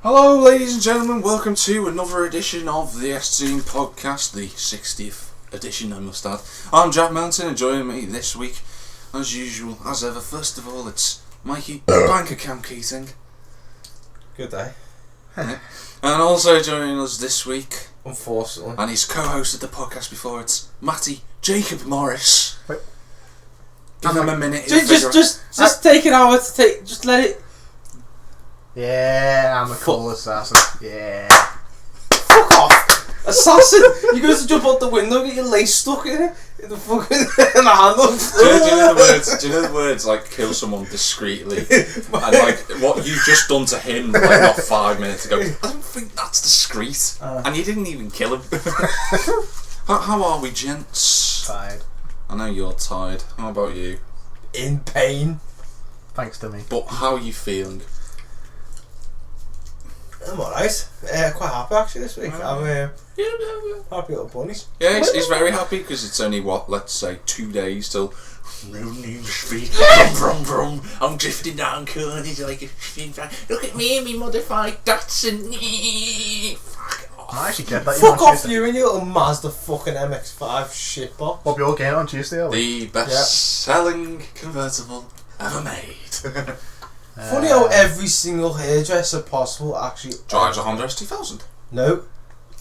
Hello, ladies and gentlemen. Welcome to another edition of the S-Team podcast, the 60th edition, I must add. I'm Jack Millington, and joining me this week, as usual, as ever. First of all, it's Mikey Keating. Good day. And also joining us this week, Unfortunately, and he's co-hosted the podcast before, it's Matty Morris. Give him a minute. Just take an hour to take. Just let it. Yeah, I'm a cool assassin. Yeah. Fuck off, assassin! You going to jump out the window, get your lace stuck in it, in the fucking in the handle. Do you know the words like kill someone discreetly, and like what you've just done to him like not 5 minutes ago? I don't think that's discreet, and you didn't even kill him. How are we, gents? Tired. I know you're tired. How about you? In pain. Thanks to me. But how are you feeling? I'm alright. Quite happy actually this week. I'm happy little bunnies. Yeah, he's very happy because it's only let's say 2 days till New Street. Brum brum. I'm drifting down corners like a spin fan. Look at me and me modified Datsun. Fuck off. I actually get that. Fuck off you and your little Mazda fucking MX-5 shitbox. What we all getting on Tuesday? The best-selling convertible ever made. Funny how every single hairdresser possible actually Drives a Honda S2000. No.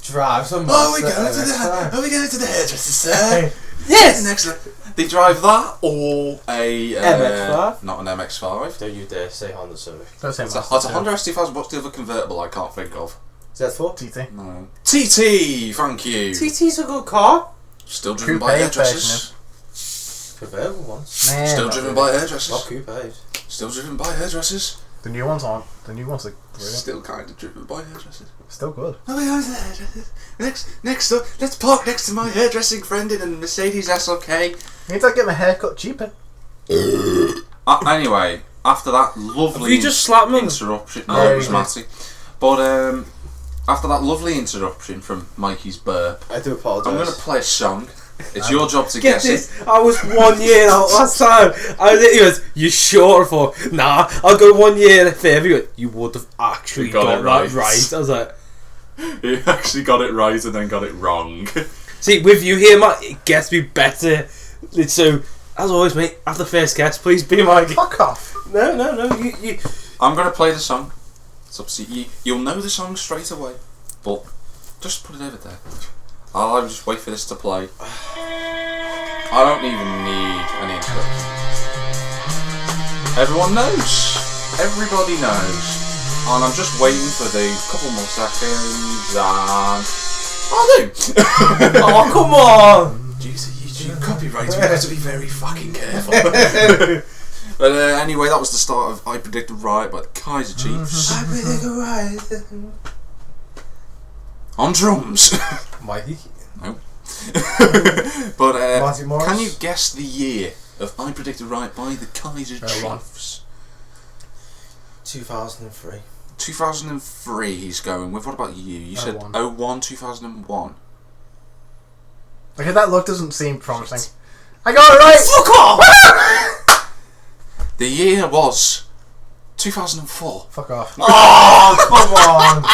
Drives a Mazda Are we going to the hairdresser, sir? Yes! Excellent. They drive that or a MX-5? Not an MX-5. Don't you dare say Honda Civic. It's a Honda S2000. What's the other convertible I can't think of? Z4? TT. No. TT. Thank you. TT's a good car. Still driven by hairdressers. Convertible ones. Still driven by hairdressers. Not coupes. Still driven by hairdressers. The new ones aren't. The new ones are brilliant. Still kind of driven by hairdressers. Still good. Oh, we go to the hairdressers. Next up, let's park next to my hairdressing friend in a Mercedes SLK. I need to get my hair cut cheaper. Anyway, after that lovely Have you just slapped me? interruption, no, it was Matty. But after that lovely interruption from Mikey's burp, I do apologise. I'm going to play a song. It's your job to Get guess this, it. I was 1 year out last time. I literally was, you sure? For nah, I'll go 1 year further. He went, you would have actually You got got it that right. right. I was like, You actually got it right and then got it wrong. see, with you here, Matt, it gets me better. So, as always, mate, after the first guess, please be my guest. Fuck off. No, you. I'm going to play the song. It's up to you. You'll know the song straight away, but just put it over there. I'll just wait for this to play. I don't even need an introduction. Everyone knows. Everybody knows. And I'm just waiting for the couple more seconds and I'll do. Oh, come on. Jeez, YouTube copyright. We have to be very fucking careful. But anyway, that was the start of I Predicted Right by the Kaiser Chiefs. I predicted right. On drums. Mikey. No. But Matty Morris. can you guess the year of I Predicted Right by the Kaiser Chiefs? 2003. 2003 he's going with. What about you? You said 01, 2001. Okay, that look doesn't seem promising. I got it right! Fuck off! The year was 2004. Fuck off. Oh, come on.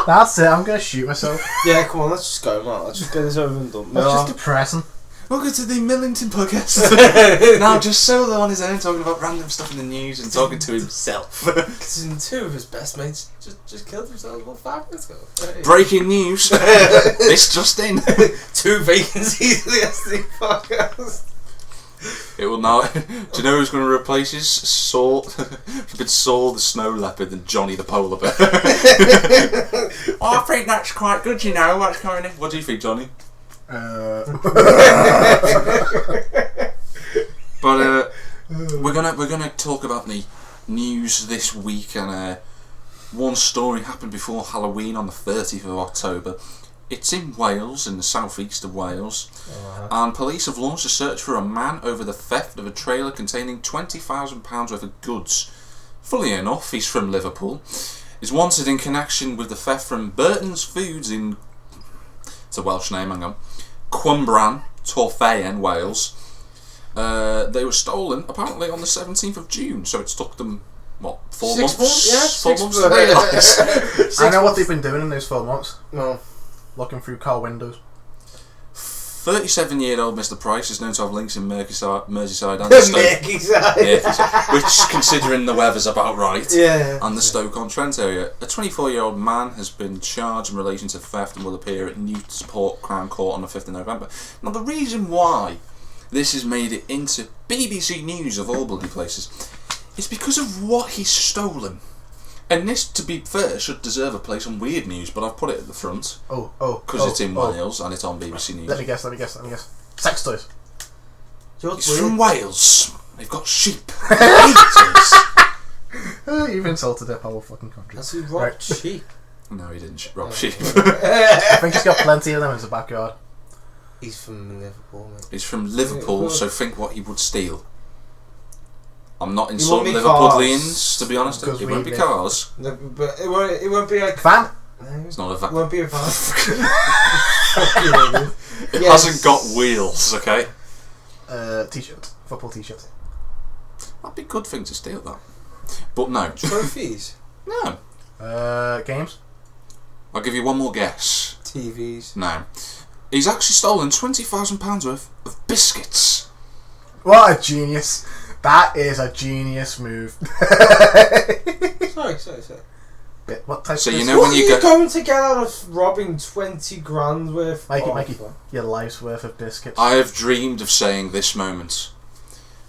That's it, I'm gonna shoot myself. Yeah, come on, let's just go, man. Let's just get this over and done. That's just depressing. Welcome to the Millington podcast. Now just solo on his own, talking about random stuff in the news and talking to himself. Because two of his best mates just killed themselves about 5 minutes ago. Hey. Breaking news. This just in. 2 vacancies in the SD podcast. It will now. Do you know who's going to replace his Saul? It's Saul the snow leopard and Johnny the polar bear. I think that's quite good. You know what's coming in. What do you think, Johnny? But we're gonna talk about the news this week, and one story happened before Halloween on the 30th of October. It's in Wales, in the southeast of Wales, and police have launched a search for a man over the theft of a trailer containing £20,000 worth of goods. Funnily enough, he's from Liverpool. He's wanted in connection with the theft from Burton's Foods in, it's a Welsh name, hang on, Cwmbran, Torfaen, Wales. They were stolen apparently on the 17th of June, so it's took them, what, 4 6 months? Yeah, 4 6 months to realise. I know what they've been doing in those 4 months. No. Looking through car windows. 37-year-old Mr. Price is known to have links in Merseyside and Stoke. Yeah, which, considering the weather's about right, and the Stoke-on-Trent area. A 24-year-old man has been charged in relation to theft and will appear at Newport Crown Court on the 5th of November. Now, the reason why this has made it into BBC News of all bloody places is because of what he's stolen. And this, to be fair, should deserve a place on Weird News, but I've put it at the front. Because it's in Wales and it's on BBC News. Let me guess. Sex toys. He's from Wales. They've got sheep. Eaters. You've insulted their whole fucking country. That's who robbed sheep. No, he didn't rob sheep. I think he's got plenty of them in his backyard. He's from Liverpool, mate. He's from Liverpool, so think what he would steal. I'm not won't insulting be Liverpudlians, to be honest. Because It we won't be live. cars. No, but it won't be like Van? No, It's not a it van. won't be a van. It hasn't got wheels, okay? T-shirt. Football t-shirt. That'd be a good thing to steal, that. But no. Trophies, No. Games? I'll give you one more guess. TVs. No. He's actually stolen £20,000 worth of biscuits. What a genius. That is a genius move. Sorry. What type So of you biscuit? know What when are you you go... going to get out of robbing 20 grand worth? Mikey, your life's worth of biscuits. I have dreamed of saying this moment.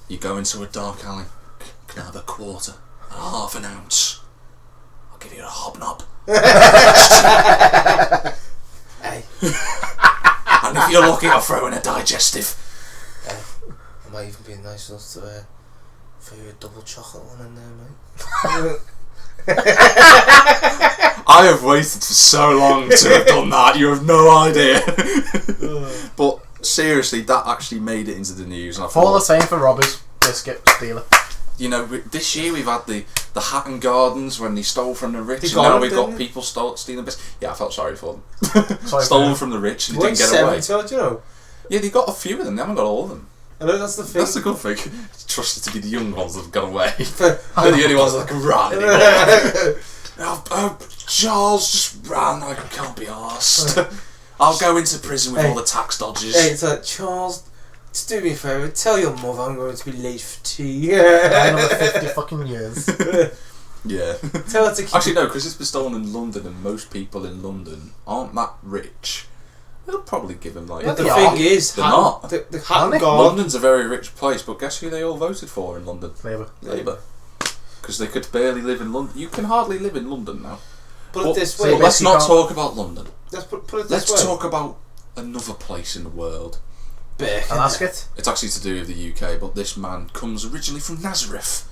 You go into a dark alley. Can I have a quarter? A half an ounce? I'll give you a hobnob. Hey. And if you're lucky, I'll throw in a digestive. I might even be nice enough to throw you a double chocolate one in there, mate. I have waited for so long to have done that. You have no idea. But seriously, that actually made it into the news. And I Hall of thought, Fame for robbers, biscuit stealer. you know, this year we've had the Hatton Gardens when they stole from the rich, They and got now them, we've got didn't they? people stealing biscuits. Yeah, I felt sorry for them. Sorry Stolen for from the rich and they What, didn't get away. 70, you know? Yeah, they got a few of them. They haven't got all of them. I know that's the thing. That's the good thing. Trusted to be the young ones that have gone away. They're the only ones that can run anymore. Charles, just run. I can't be arsed. I'll go into prison with all the tax dodgers. Hey, it's like, Charles, just do me a favour, tell your mother I'm going to be late for tea. Another 50 fucking years. Yeah. Tell her to keep... Actually, no, because it's been stolen in London, and most people in London aren't that rich. They'll probably give him like. But the They thing are. is, They're not. The Aren't Hatton they? Garden... London's a very rich place, but guess who they all voted for in London? Labour. Because they could barely live in London. You can hardly live in London now. Put But- it this but way. let's not can't- talk about London. Let's put it this Let's way. talk about another place in the world. Alaska? It's actually to do with the UK, but this man comes originally from Nazareth.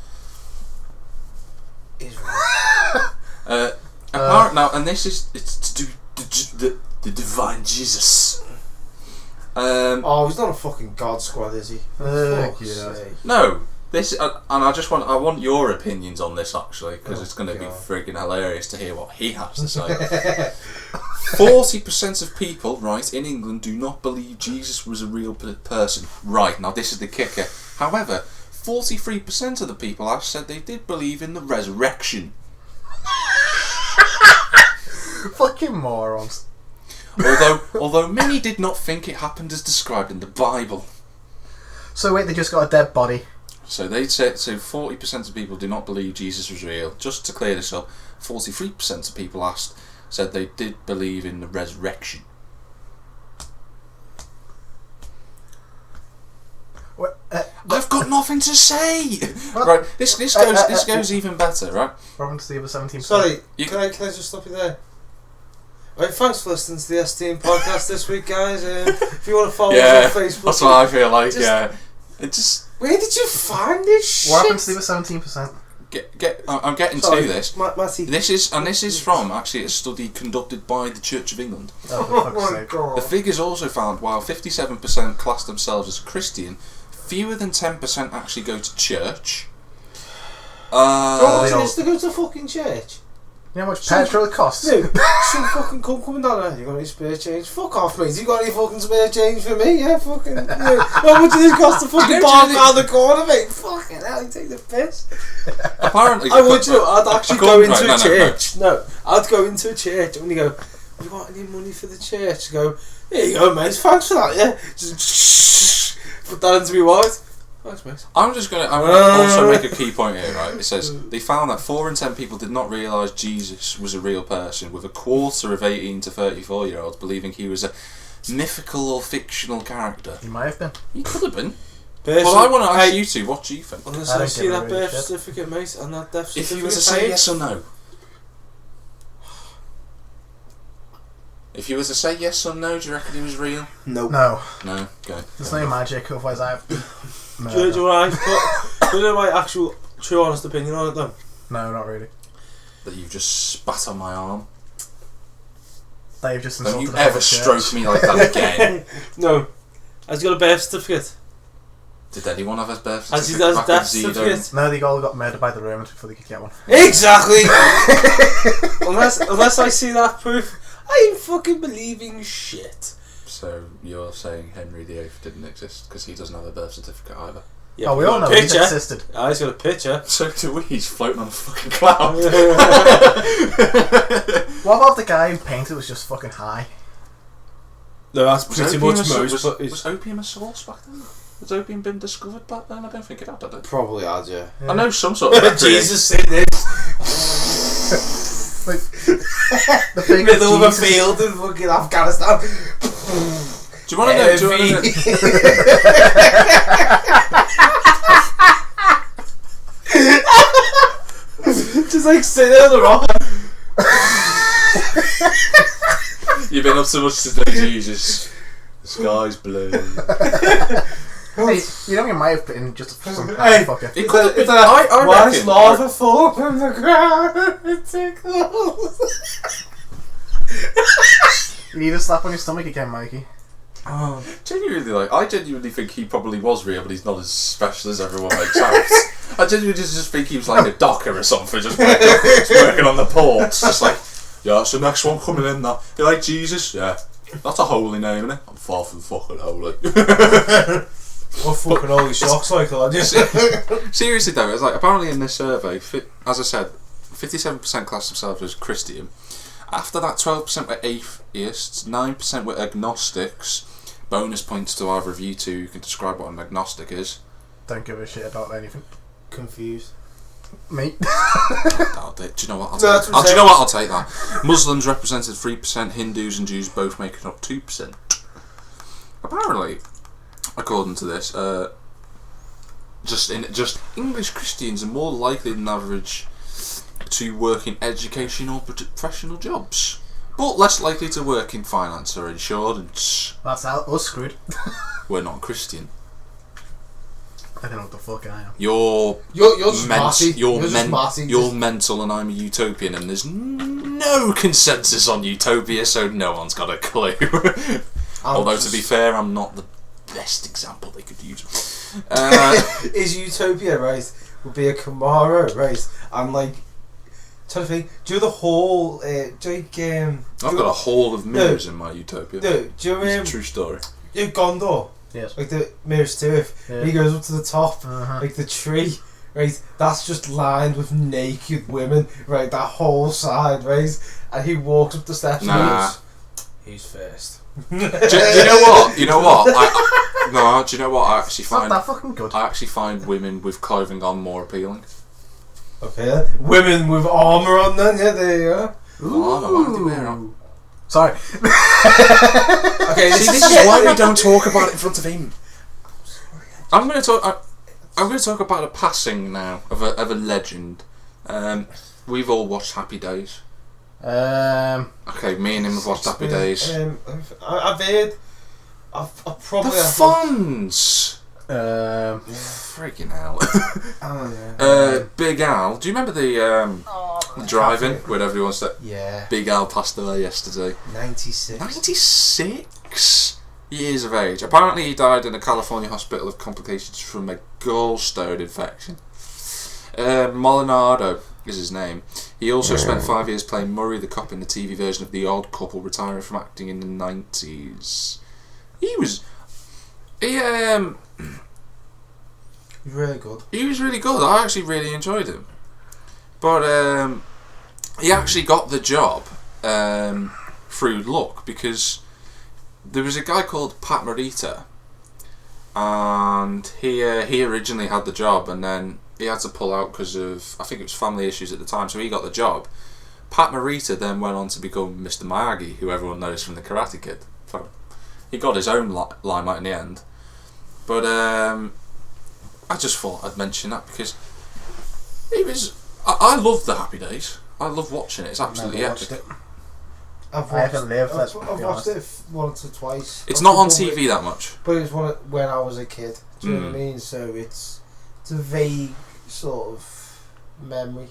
Now, and this is it's to do the divine Jesus. Oh, he's not a fucking god squad, is he? For fuck's yeah. sake. No, this and I want your opinions on this actually, because it's going to be God. friggin' hilarious to hear what he has to say. 40% of people, right, in England do not believe Jesus was a real person. Right, now this is the kicker. However, 43% of the people have said they did believe in the resurrection. Fucking morons. Although many did not think it happened as described in the Bible. So wait, they just got a dead body. So they said 40% of people do not believe Jesus was real. Just to clear this up, 43% of people asked said they did believe in the resurrection. I've got nothing to say. What? Right, this goes even better, right? Robin to the other 17%. Sorry, You- can I just stop you there? Right, thanks for listening to the STM podcast this week, guys. If you want to follow us on Facebook, that's what I feel like. Just- Yeah, it just where did you find this shit? What happened to the other 17%? I'm getting Sorry, to this. Matty. This is from actually a study conducted by the Church of England. Oh, for Oh fuck's my sake. god. The figures also found while 57% class themselves as Christian, fewer than 10% actually go to church. Oh, they all- just to go to fucking church. You know how much petrol it costs? Dude, some fucking cunt coming down there. You got any spare change? Fuck off, mate. You got any fucking spare change for me? Yeah, fucking. Yeah. How much did this cost the fucking bar around the corner, mate? Fucking hell, you take the piss. Apparently, I would, I'd actually go into right, a church. No, I'd go into a church and you go, have you got any money for the church? You go, here you go, mate. Thanks for that, yeah. Just put that into me wallet. Thanks, mate. I'm gonna also make a key point here, right? It says they found that 4 in 10 people did not realise Jesus was a real person, with a quarter of 18 to 34-year-olds believing he was a mythical or fictional character. He might have been. He could have been. Well, I want to ask you two, what do you think? Unless I see that birth certificate, mate, and that death certificate. If you were to say yes or no. If you were to say yes or no, do you reckon he was real? Nope. No. No? Okay. There's no magic, otherwise I have... Do you know what do you know my actual, true, honest opinion on it, though? No, not really. That you've just spat on my arm. That you've just Don't insulted you the whole ever church. stroke me like that again. No. Has he got a birth certificate? Did anyone have his birth Has he certificate? got a death certificate? No, they all got murdered by the Romans before they could get one. Exactly! unless I see that proof, I ain't fucking believing shit. So you're saying Henry VIII didn't exist because he doesn't have a birth certificate either? Yeah, Oh, we all know he's existed. He's got a picture. So do we. He's floating on a fucking cloud. What about the guy who painted was just fucking high? No, that's pretty much most. Was opium a source back then? Has opium been discovered back then? I don't think it had, did it? Probably had, yeah. I know some sort of Jesus in this. Like, the thing Middle of a field in fucking Afghanistan. Do you want to know? Do you want to know? Just like sitting on the rock. You've been up so much today, Jesus. The sky's blue. Hey, you know you might have been just some Hey, fucker. It could have been. Why I is reckon. lava fall from the ground? It tickles. You need a slap on your stomach again, Mikey. Oh, I genuinely think he probably was real, but he's not as special as everyone makes out. I genuinely just think he was like a docker or something, just working on the ports, just like, yeah, it's the next one coming in. That you like Jesus? Yeah, that's a holy name, isn't it? I'm far from fucking holy. What fucking holy shock cycle I just. Seriously though, it's like apparently in this survey, as I said, 57% class themselves as Christian. After that, 12% were atheists, 9% were agnostics. Bonus points to either of you two who can describe what an agnostic is. Don't give a shit about anything. Confused. Me? Do you know what? I'll take that. Muslims represented 3%, Hindus and Jews both making up 2%. Apparently, according to this, just English Christians are more likely than average to work in education or professional jobs, but less likely to work in finance or insurance. That's us screwed. We're not Christian. I don't know what the fuck I am. You're just Marty. You're mental and I'm a utopian, and there's no consensus on utopia, so no one's got a clue. Although to be fair, I'm not the best example they could use. Is utopia, right, would be a Camaro, right, and like, trying to think, do the whole I've got a hall of mirrors in my utopia. No, do you It's a true story. Gondor? Yes. Like the mirrors to it. Yeah. He goes up to the top, Uh-huh. like the tree, right? That's just lined with naked women, right? That whole side, right? And he walks up the steps. Nah. And goes, he's first. Do you know what? Do you know what? I actually It's not find that fucking good. I actually find women with clothing on more appealing. Okay, then. Women with armour on, then. Yeah, there you go. Oh, no, why do they wear on? Sorry. Okay, See, this is why we don't talk about it in front of him. I'm going to talk about a passing now of a legend. We've all watched Happy Days. Okay, me and him have watched Happy Days. I've heard. I've probably. The Fonz. Freaking hell. Oh yeah. Big Al. Do you remember the driving where everyone said Yeah. Big Al passed away yesterday? 96. 96 years of age. Apparently he died in a California hospital of complications from a gallstone infection. Molinado is his name. He also spent 5 years playing Murray the cop in the TV version of The Odd Couple, retiring from acting in the 90s. He was Really good. He was really good. I actually really enjoyed him. But he actually got the job through luck, because there was a guy called Pat Morita, and he originally had the job, and then he had to pull out because of, I think it was family issues at the time, so he got the job. Pat Morita then went on to become Mr. Miyagi, who everyone knows from The Karate Kid. So he got his own limelight in the end. But I just thought I'd mention that because he was. I love the Happy Days. I love watching it. It's absolutely epic. I haven't lived. I've watched it once or twice. It's not on TV that much. But it was when I was a kid. Do you know what I mean? So it's a vague sort of memory.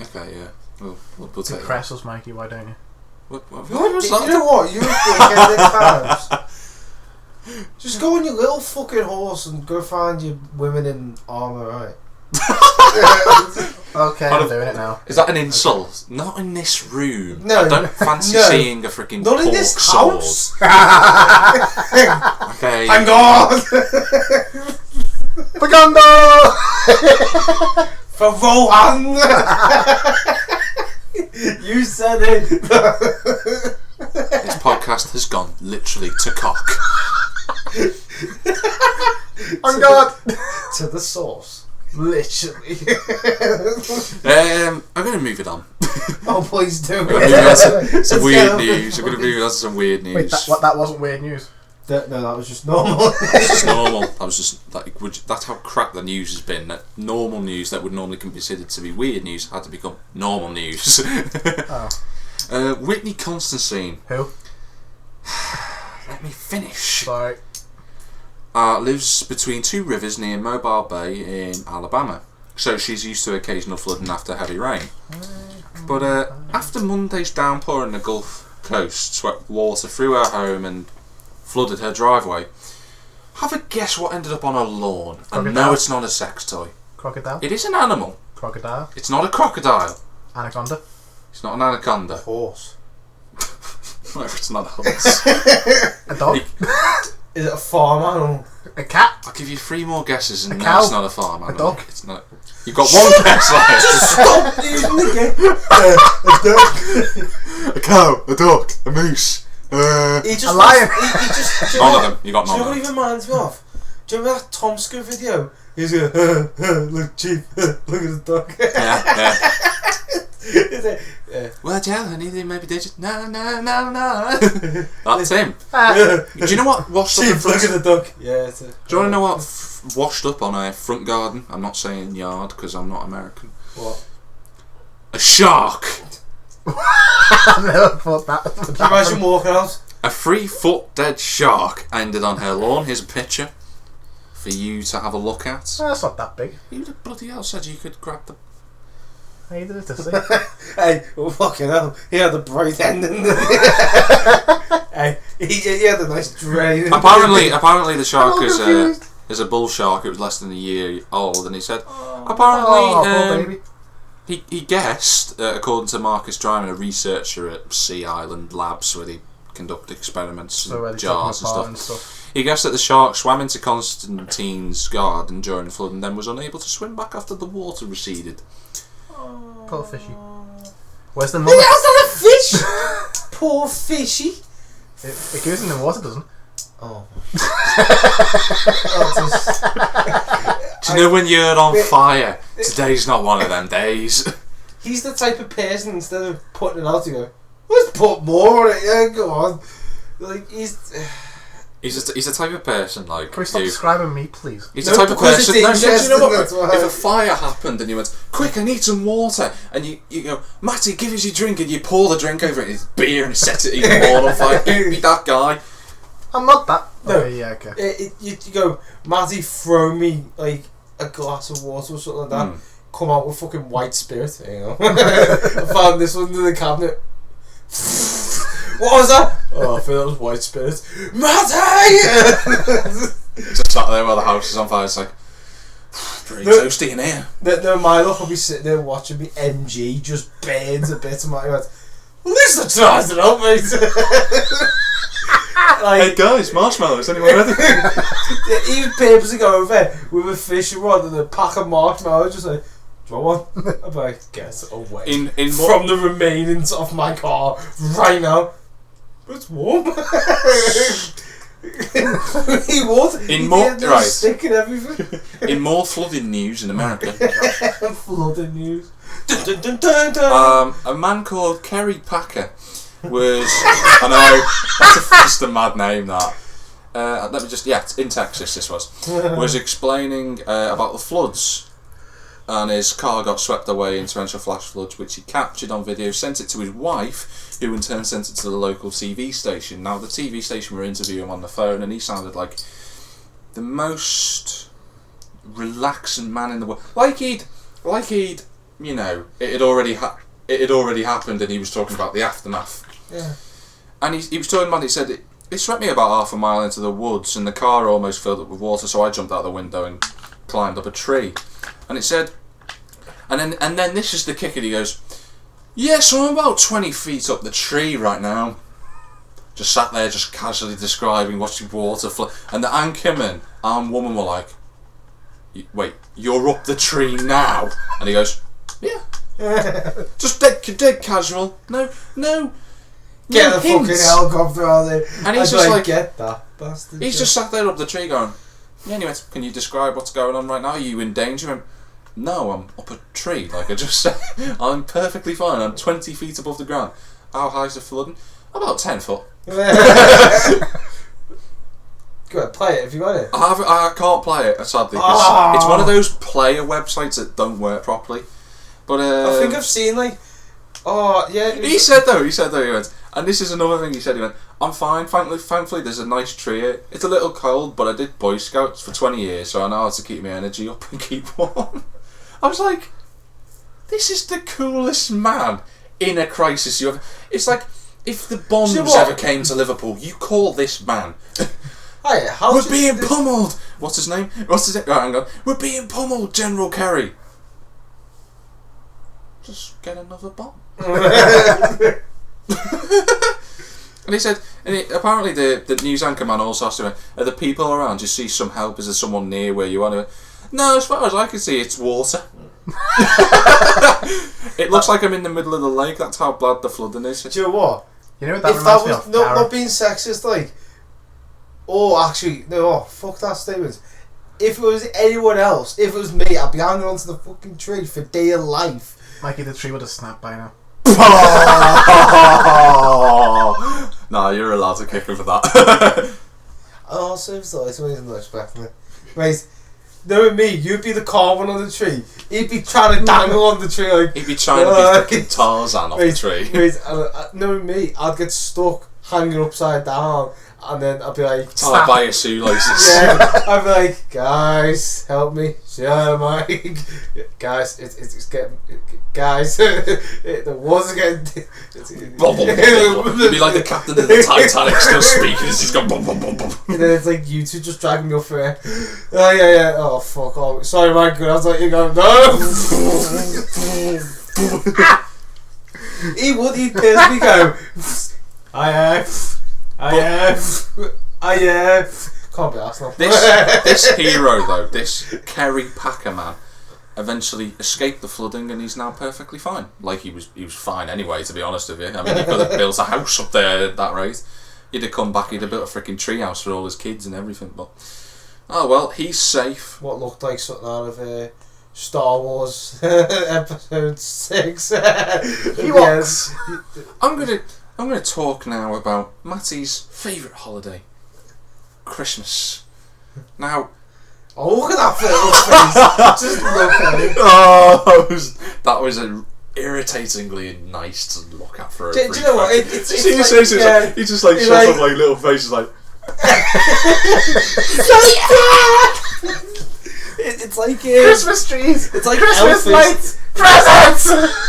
Okay, yeah. We'll To take impress us, Mikey, why don't you? what was You that? know what? You're a dickhead at times. Just go on your little fucking horse and go find your women in armour, right? Okay, I'm doing it now. Is that an insult? Okay. Not in this room. No. I don't fancy seeing a freaking Not in pork this sword. house. Okay. Thank God. Pagando! For Rohan. You said it. This podcast has gone literally to cock. Thank God! To the source. Literally. I'm going to move it on. Oh, please do. I'm going to move on to some weird news. I'm going to move on to some weird news. Wait, that wasn't weird news. No, that was just normal. It's just normal. That was just like, that's how crap the news has been. That normal news that would normally be considered to be weird news had to become normal news. Oh. Whitney Constantine. Who? Let me finish. Sorry. Lives between two rivers near Mobile Bay in Alabama, so she's used to occasional flooding after heavy rain. But after Monday's downpour in the Gulf Coast swept water through her home and flooded her driveway, have a guess what ended up on her lawn? Crocodile. And no, it's not a sex toy. Crocodile? It is an animal. Crocodile? It's not a crocodile. Anaconda? It's not an anaconda. Horse. No, it's not a horse. A dog? Is it a farm animal? A cat? I'll give you 3 more guesses, and A no, cow? it's not a farm animal. A dog? It's not. You've got one guess left. Stop using the game. A cow, a dog, a moose. He just A lion. He just. None of them. You got Do you none know of what he them. reminds me of? Do you remember that Tomska video? He's going, look cheap, look at the dog. Yeah. Is it? Yeah. Well, Joe, anything maybe digit. No. That's him. Do you know what washed up in Cheap, look front? at the dog. Yeah, it's a, Do you want to know what washed up on a front garden? I'm not saying yard because I'm not American. What? A shark. I never thought that would Can you imagine walking out? A 3-foot dead shark ended on her lawn. Here's a picture for you to have a look at. That's not that big. You the bloody hell said you could grab the. I did it to see. Hey, well, fucking hell. He had a bright ending. Hey, he had a nice drain. Apparently the shark I'm confused. is a bull shark. It was less than a year old, and he said Oh, apparently poor baby. he guessed, according to Marcus Dryman, a researcher at Sea Island Labs where they conduct experiments So where in they jars took and them apart stuff. He guessed that the shark swam into Constantine's garden during the flood and then was unable to swim back after the water receded. Poor fishy. Where's the How's mum? that a fish? Poor fishy. It goes in the water, doesn't it? Oh. Do you know when you're on fire? Today's not one of them days. He's the type of person, instead of putting it out, you go, let's put more on it, yeah, go on. Like, he's He's the type of person like. Can we stop who- describing me, please? He's No, the type of because person. it's No, do you know interesting, what? that's why. If a fire happened and you went, "Quick, I need some water," and you go, "Matty, give us your drink," and you pour the drink over it, and it's beer, and set it even more on fire. You'd be that guy. I'm not that. No. Oh, yeah, okay. you go, Matty, throw me, like, a glass of water or something like that. Come out with fucking white spirit, you know. I found this under the cabinet. What was that? Oh, I thought that was white spirit. Matty! Just sat there while the house is on fire. It's like, pretty toasty in here. No, my luck will be sitting there watching me MG just burns a bit of my head. Well, at least I tried it out, mate. Hey guys, marshmallows, anyone ready? He would purposely go over with a fishing rod and a pack of marshmallows, just like, do you want one? I'm like, get away from the remainings of my car right now. But it's warm. He would. In more right. Stick and everything. In more flooding news in America. Flooding news. Dun, dun, dun, dun. A man called Kerry Packer was. I know that's just a mad name. That. Let me just. Yeah, in Texas. This was explaining about the floods. And his car got swept away in torrential flash floods, which he captured on video, sent it to his wife, who in turn sent it to the local TV station. Now, the TV station were interviewing him on the phone, and he sounded like the most relaxing man in the world. Like he'd, you know, it had already happened, and he was talking about the aftermath. Yeah. And he was talking about. He said it swept me about half a mile into the woods, and the car almost filled up with water. So I jumped out the window and climbed up a tree. And it said, and then this is the kicker. He goes, yeah, so I'm about 20 feet up the tree right now. Just sat there, just casually describing, watching water flow. And the anchorman and woman were like, wait, you're up the tree now? And he goes, yeah. Just dead casual. No. Get no the hints. fucking helicopter out there. And he's just like, get that bastard. He's just sat there up the tree going, yeah, anyway, can you describe what's going on right now? Are you in danger? No, I'm up a tree, like I just said. I'm perfectly fine. I'm 20 feet above the ground. How high is the flooding? About 10 foot. Go ahead, play it if you got it. I can't play it, sadly, because it's one of those player websites that don't work properly. But I think I've seen like, He said though, he went, and this is another thing he said, he went, I'm fine, thankfully there's a nice tree here. It's a little cold, but I did Boy Scouts for 20 years, so I know how to keep my energy up and keep warm. I was like, this is the coolest man in a crisis you ever... It's like, if the bombs ever came to Liverpool, you call this man. We're being pummeled. What's his name? Right, hang on. We're being pummeled, General Kerry. Just get another bomb. And he said, apparently the news anchor man also asked him, are the people around? Do you see some help? Is there someone near where you are? No, as far as I can see, it's water. It looks like I'm in the middle of the lake. That's how bad the flooding is. Do you know what? You know what that if that reminds was me of? not being sexist, like, fuck that statement. If it was anyone else, if it was me, I'd be hanging onto the fucking tree for dear life. Mikey, the tree would have snapped by now. No, you're allowed to kick him for that. Oh, so it's not expecting it. Mate, knowing me, you'd be the calm one on the tree. He'd be trying to dangle on the tree like... He'd be trying to be fucking Tarzan off the tree. Mate, knowing me, I'd get stuck hanging upside down, and then I'd be like... Tied by your shoelaces. Yeah, I'd be like, guys, help me. Yeah, Mike. Guys, it's getting... Guys, the water's getting... You'd be like the captain of the Titanic still speaking as he's going bum bum bum bum. And then it's like you two just dragging me up for air. Oh yeah. Oh fuck. Oh sorry, Mike. I was like, you go no. He'd piss me go. I have. Can't be arsed. This hero though, this Kerry Packer man, eventually escaped the flooding and he's now perfectly fine. Like he was fine anyway, to be honest with you. I mean, he could have built a house up there at that rate. He'd have come back, he'd have built a freaking treehouse for all his kids and everything, but oh well, he's safe. What looked like something out of Star Wars Episode 6. Ewoks. I'm gonna talk now about Matty's favourite holiday, Christmas. Now, oh, look at that face! Just look at it. Oh, that was irritatingly nice to look at for a brief. Do you know what? He just like shows off like little faces like. It's like Christmas trees. It's like Christmas Elvis. lights. Presents.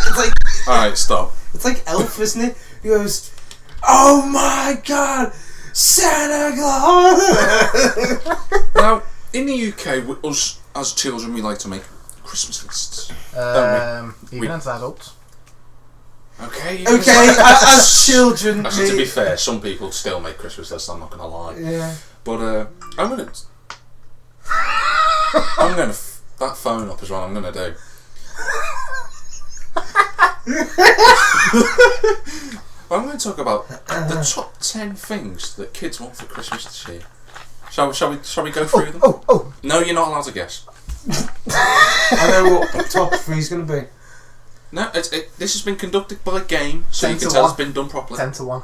It's like Alright, stop. It's like Elf, isn't it? He goes, "Oh my God, Santa Claus!" Now, in the UK, us as children, we like to make Christmas lists. Even as adults. Okay. As children. Actually, to be fair, some people still make Christmas lists. I'm not gonna lie. Yeah. But I'm gonna that phone up is what I'm gonna do. I'm going to talk about the top 10 things that kids want for Christmas this year. Shall we go through them? Oh. No, you're not allowed to guess. I know what top 3's going to be. No, this has been conducted by game, so you can tell it's been done properly. 10 to 1.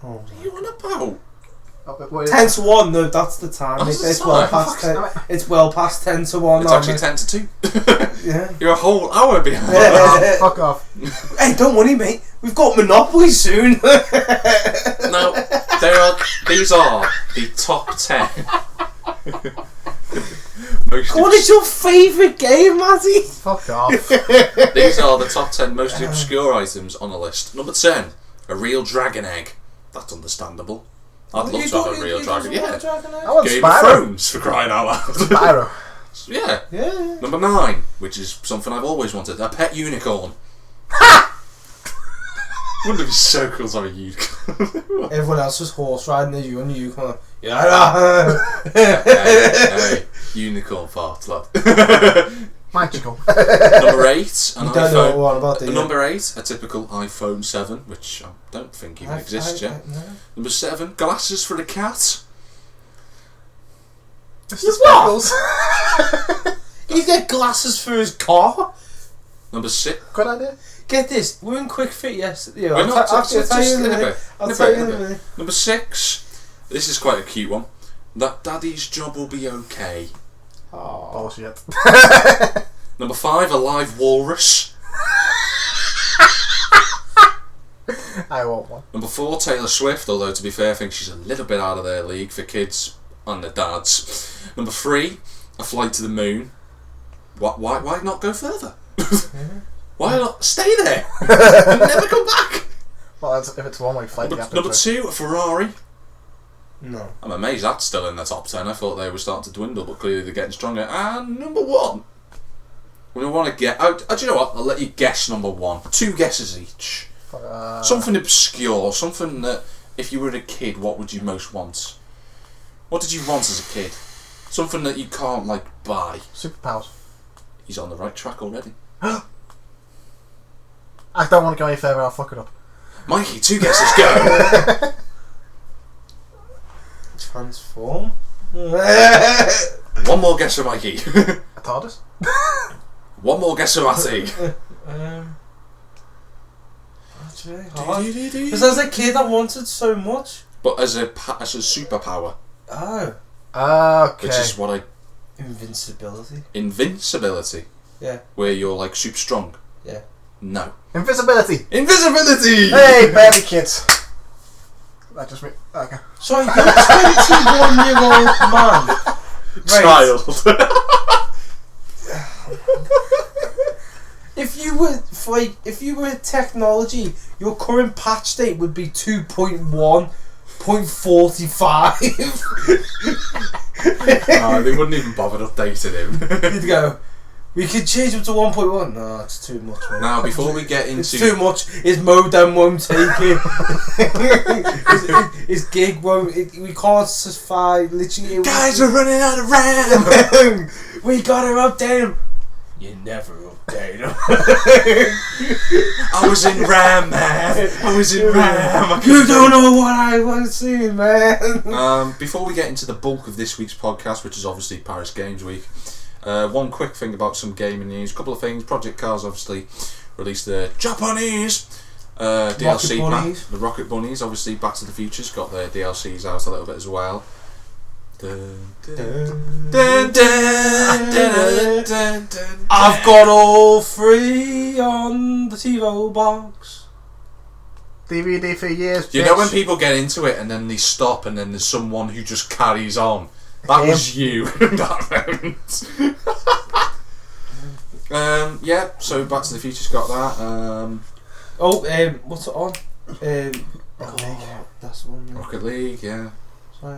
Oh, What are you on about? 10 to 1, no, that's the time. That's the It's time. well past 10. It's well past 10 to 1. It's actually 10 to 2. Yeah. You're a whole hour behind. Oh, fuck off. Hey, don't worry, mate. We've got Monopoly soon. No, these are the top 10. What is your favourite game, Matty? Fuck off. These are the top 10 most obscure items on the list. Number 10, a real dragon egg. That's understandable. I'd love to have a real dragon. Yeah. I want Game of Spyro. Thrones, for crying out loud. Spyro. Yeah. Yeah. Number 9, which is something I've always wanted, a pet unicorn. Wouldn't it be so cool to have a unicorn? Everyone else was horse riding, there's you and you kind of... Yeah. hey, unicorn fart, lad. Magical. Number 8, an You don't know iPhone. what about the... Number 8, a typical iPhone 7, which I don't think even exists yet. No. Number 7, glasses for a cat. Mr. Speckles. He get glasses for his car? Number 6. Good idea. Get this, we're in Quick Fit yesterday. We're not, I'll tell you in a minute. I'll tell you in a bit. minute. Number 6, this is quite a cute one. That daddy's job will be okay. Oh. Bullshit. Number 5, a live walrus. I want one. Number 4, Taylor Swift, although to be fair I think she's a little bit out of their league for kids and their dads. Number 3, a flight to the moon. Why not go further? Why not stay there and never come back? Well, if it's one way flight, you have to Number do it. 2, a Ferrari. No. I'm amazed that's still in the top 10. I thought they were starting to dwindle, but clearly they're getting stronger. And number 1, we want to get. Do you know what? I'll let you guess number 1. 2 guesses each. Something obscure, something that if you were a kid, what would you most want? What did you want as a kid? Something that you can't buy. Superpowers. He's on the right track already. I don't want to go any further, I'll fuck it up. Mikey, 2 guesses, go! Transform? 1 more guess for Mikey. A TARDIS? 1 more guess for Matty. That's really hard. Because as a kid I wanted so much. But as a superpower, Oh. Okay. which is what I... Invincibility. Invincibility. Yeah. Where you're super strong. Yeah. No. Invisibility! Invisibility! Hey, baby kids! That just me. Okay. So you're a 21-year-old man. Child. If you were technology, your current patch date would be 2.1.45. They wouldn't even bother updating him. You'd go, we could change him to 1.1. No, it's too much. Man. Now, before we get It's into... too much. His modem won't take it. his gig won't. We can't satisfy. Literally, Guys, we're running out of RAM! we gotta update him. You never update him. I was in RAM, man. I was in RAM. You don't know what I was seeing, man. Before we get into the bulk of this week's podcast, which is obviously Paris Games Week, one quick thing about some gaming news. A couple of things. Project Cars obviously released the Japanese DLC pack. Bunnies. The Rocket Bunnies. Obviously, Back to the Future's got their DLCs out a little bit as well. I've got all 3 on the TiVo box. DVD for years. You know when people get into it and then they stop and then there's someone who just carries on? That was you in that moment. Yeah, so Back to the Future's got that. What's it on? Rocket League. That's the one. Yeah. Rocket League, yeah.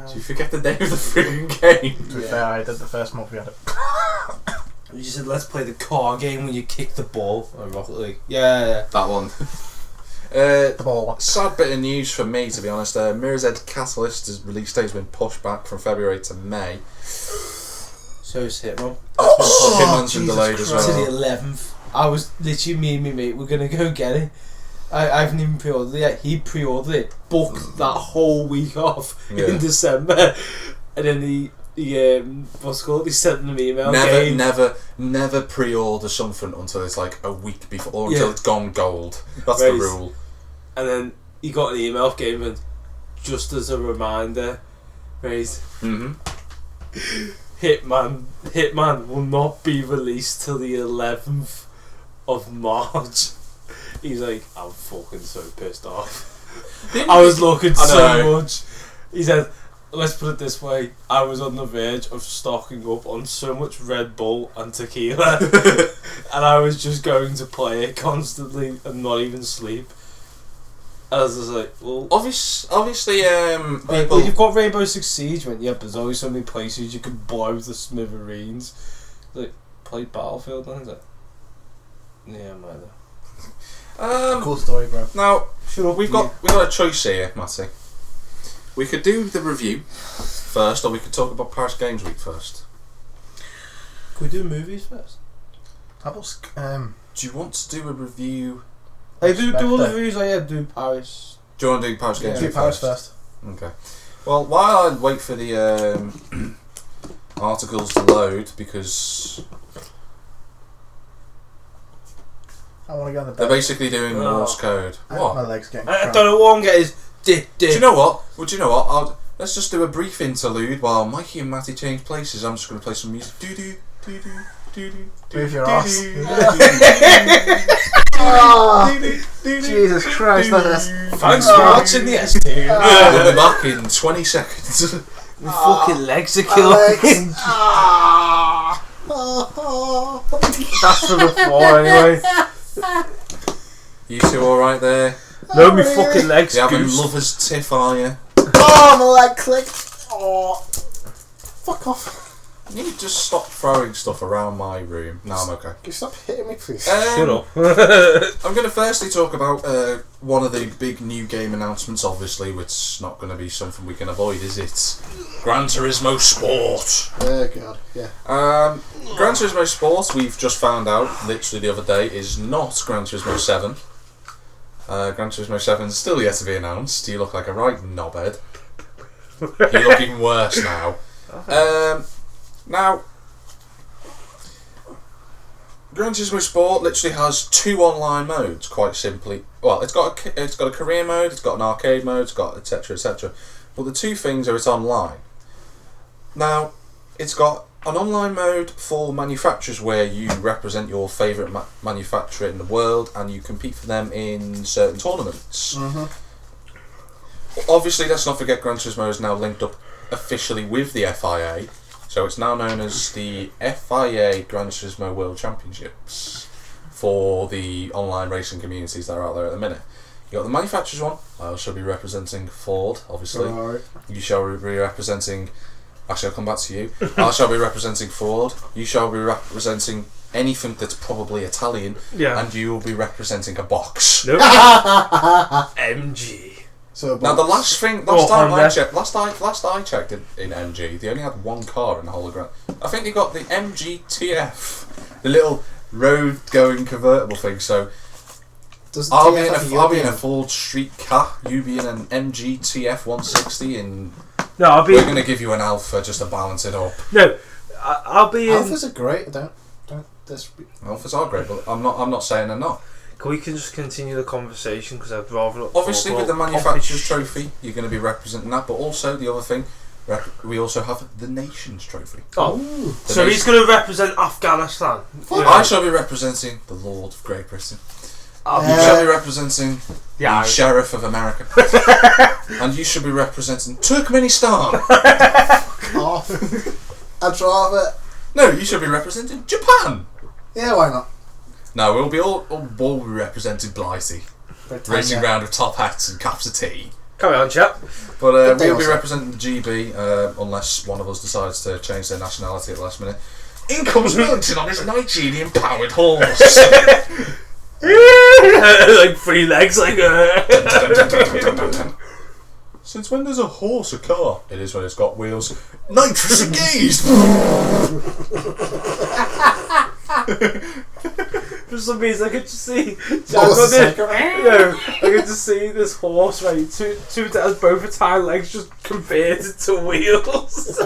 Do you forget the name of the freaking game? To be fair, I did the first month we had it. You said, let's play the car game when you kick the ball. Oh, Rocket League. Yeah. That one. The ball. Sad bit of news for me, to be honest. Mirror's Edge Catalyst's release date has been pushed back from February to May. So is Hitman. Hitman's been delayed as To well. the 11th. I was literally, me and my mate, we're going to go get it. I haven't even pre-ordered it yet. He pre-ordered it, booked that whole week off in December. And then he what's it called? He sent an email. Never pre-order something until it's like a week before, or until it's gone gold. That's the rule. And then he got an email off Game and just as a reminder, right? Hitman will not be released till the 11th of March. He's like, I'm fucking so pissed off. I was looking so much. He said, let's put it this way, I was on the verge of stocking up on so much Red Bull and tequila and I was just going to play it constantly and not even sleep. And I was just like, well, obviously, people. well, you've got Rainbow Six Siege, man. Yeah, but there's always so many places you can blow the smithereens. Like, play Battlefield, then, is it? Yeah, man. Cool story, bro. Now, we've got a choice here, Matty. We could do the review first, or we could talk about Paris Games Week first. Can we do movies first? How about Do you want to do a review? I do all the reviews. I do Paris. Do you want to do Paris Games Week do Paris first? Okay. Well, while I wait for the articles to load, because I want to go on the bed. they're basically doing Morse code. My What? legs getting I cramped. don't know what I'm getting is dip. Do you know what? Well, do you know what? Let's just do a brief interlude while Mikey and Matty change places. I'm just going to play some music. Do do do do do do. Move your ass. Jesus Christ, that's Thanks for watching the S2. We'll be back in 20 seconds. My fucking legs are killing me. That's for the floor anyway. You two alright there? No, my fucking legs. You having goose. lovers tiff, are you? Oh, my leg clicked. Oh. Fuck off. You need to just stop throwing stuff around my room. No, I'm okay. Can you stop hitting me, please? Shut up. I'm going to firstly talk about one of the big new game announcements, obviously, which is not going to be something we can avoid, is it? Gran Turismo Sport. Oh, God, yeah. Gran Turismo Sport, we've just found out, literally the other day, is not Gran Turismo 7. Gran Turismo 7 is still yet to be announced. You look like a right knobhead. You look even worse now. Now, Gran Turismo Sport literally has two online modes, quite simply. Well, it's got a career mode, it's got an arcade mode, it's got etc, etc. But the two things are it's online. Now, it's got an online mode for manufacturers where you represent your favourite manufacturer in the world and you compete for them in certain tournaments. Obviously, let's not forget Gran Turismo is now linked up officially with the FIA. So it's now known as the FIA Gran Turismo World Championships for the online racing communities that are out there at the minute. You got the manufacturers one. I shall be representing Ford, obviously. Right. You shall be representing. Actually, I'll come back to you. I shall be representing Ford. You shall be representing anything that's probably Italian. Yeah. And you will be representing a box. Nope. MG. So Now the last time I checked in MG, they only had one car in the whole of Grand. I think they got the MG TF, the little road-going convertible thing. So I'll be in a Ford Street car. You be in an MG TF 160, and no, we're going to give you an Alpha just to balance it up. No, I'll be in. Alphas are great. Don't Alphas are great, but I'm not saying they're not. We can just continue the conversation because I'd rather not. Obviously, with the manufacturer's trophy, you're going to be representing that. But also the other thing, we also have the nation's trophy. Oh, so he's going to represent Afghanistan. I shall be representing the Lord of Great Britain. You shall be representing the Sheriff of America. And you should be representing Turkmenistan. I'd rather. No, you should be representing Japan. Yeah, why not? No, we'll be all be representing Blighty. Racing round with top hats and cups of tea. Carry on, chap. But Good day, we'll be also. representing the GB unless one of us decides to change their nationality at the last minute. In comes Millington on his Nigerian-powered horse. Like 3 legs, like. Since when does a horse a car? It is when it's got wheels. Nitrous engaged! For some reason, I could just see. What was the second? I could just see this horse, right? Two that has both its hind legs just converted to wheels.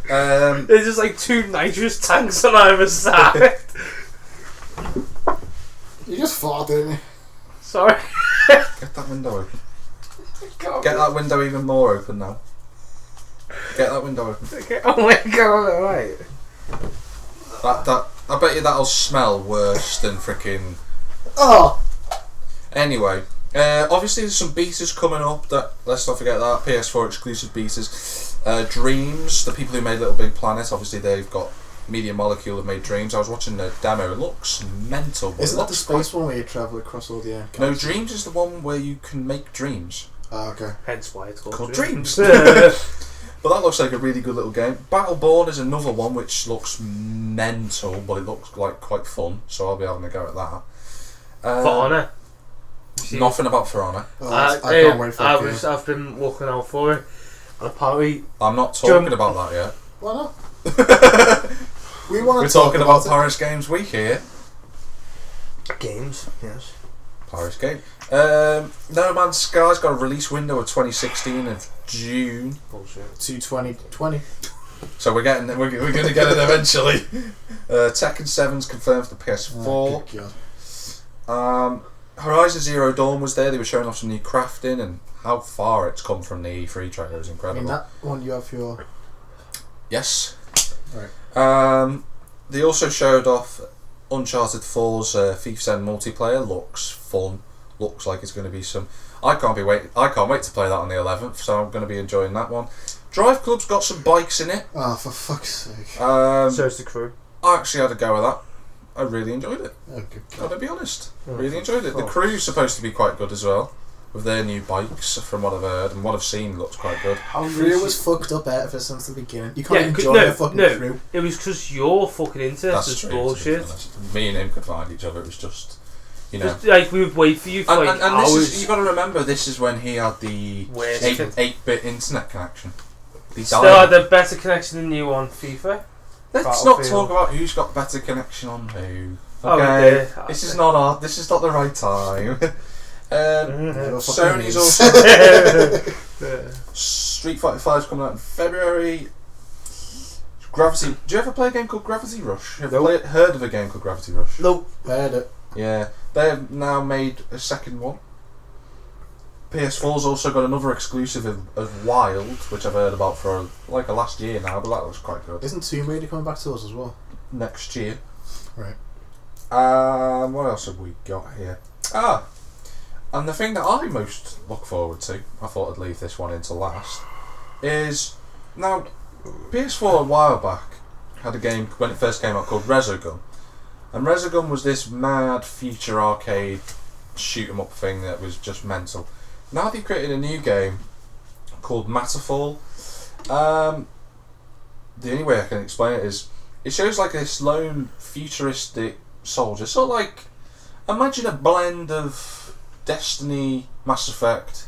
There's just like 2 nitrous tanks on either side. You just fought, didn't you? Sorry. Get that window open. Get that window even more open now. Get that window open. Okay. Oh my god, alright. That I bet you that'll smell worse than freaking. Oh! Anyway, obviously there's some betas coming up. That let's not forget that PS4 exclusive betas. Dreams, the people who made Little Big Planet, obviously they've got Media Molecule have made Dreams. I was watching the demo. It looks mental. But Isn't it that the looks space one where you travel across all the air? No, Dreams is the one where you can make dreams. Oh, okay. Hence why it's Called Dreams. But that looks like a really good little game. Battleborn is another one which looks mental, but it looks like quite fun, so I'll be having a go at that. For Honour. Nothing about For Honour. Oh, I can't wait for it. I've been looking out for it. And apparently, I'm not talking about that yet. Why not? We want We're to talk talking about it. Paris Games Week here. games, yes. Paris game. No Man's Sky's got a release window of 2016 of June. Bullshit. To 2020. So we're going to get it eventually. Tekken 7's confirmed for the PS4. Oh, good God. Horizon Zero Dawn was there. They were showing off some new crafting and how far it's come from the E3 trailer is I incredible. mean, that one you have for your... Yes. Right. They also showed off Uncharted 4's FIFA 7 multiplayer. Looks fun. Looks like it's going to be some. I can't wait to play that on the 11th. So I'm going to be enjoying that one. Drive Club's got some bikes in it. Oh, for fuck's sake. So is the crew. I actually had a go at that. I really enjoyed it. Oh, good God. Gotta be honest. Oh, Really enjoyed it. The fuck. crew's supposed to be quite good as well. With their new bikes, from what I've heard and what I've seen, looks quite good. How Crew was fucked up out of it since the beginning. You can't Yeah, enjoy no, a fucking no. crew. It was because you're fucking into That's this true. bullshit. To be honest. Me and him could find each other. It was just, you know. Just, like, we would wait for you for And, like and this hours. is, you got to remember, this is when he had the Worst 8-bit internet connection. He Still died. had a better connection than you on FIFA. Let's not Battlefield. talk about who's got better connection on who. Oh, we Okay, did. this is not the right time. Never fucking Sony's is. also Street Fighter 5's coming out in February. Gravity. Do you ever play a game called Gravity Rush? Have you Nope. heard of a game called Gravity Rush? Nope. Heard it. Yeah, they've now made a second one. PS4's also got another exclusive of Wild, which I've heard about for like a last year now, but that looks quite good. Isn't Tomb Raider coming back to us as well? Next year. Right. What else have we got here? And the thing that I most look forward to, I thought I'd leave this one into last, is now PS4 a while back had a game when it first came out called Resogun, and Resogun was this mad future arcade shoot 'em up thing that was just mental. Now they've created a new game called Matterfall. The only way I can explain it is it shows like this lone futuristic soldier, sort of like imagine a blend of Destiny, Mass Effect,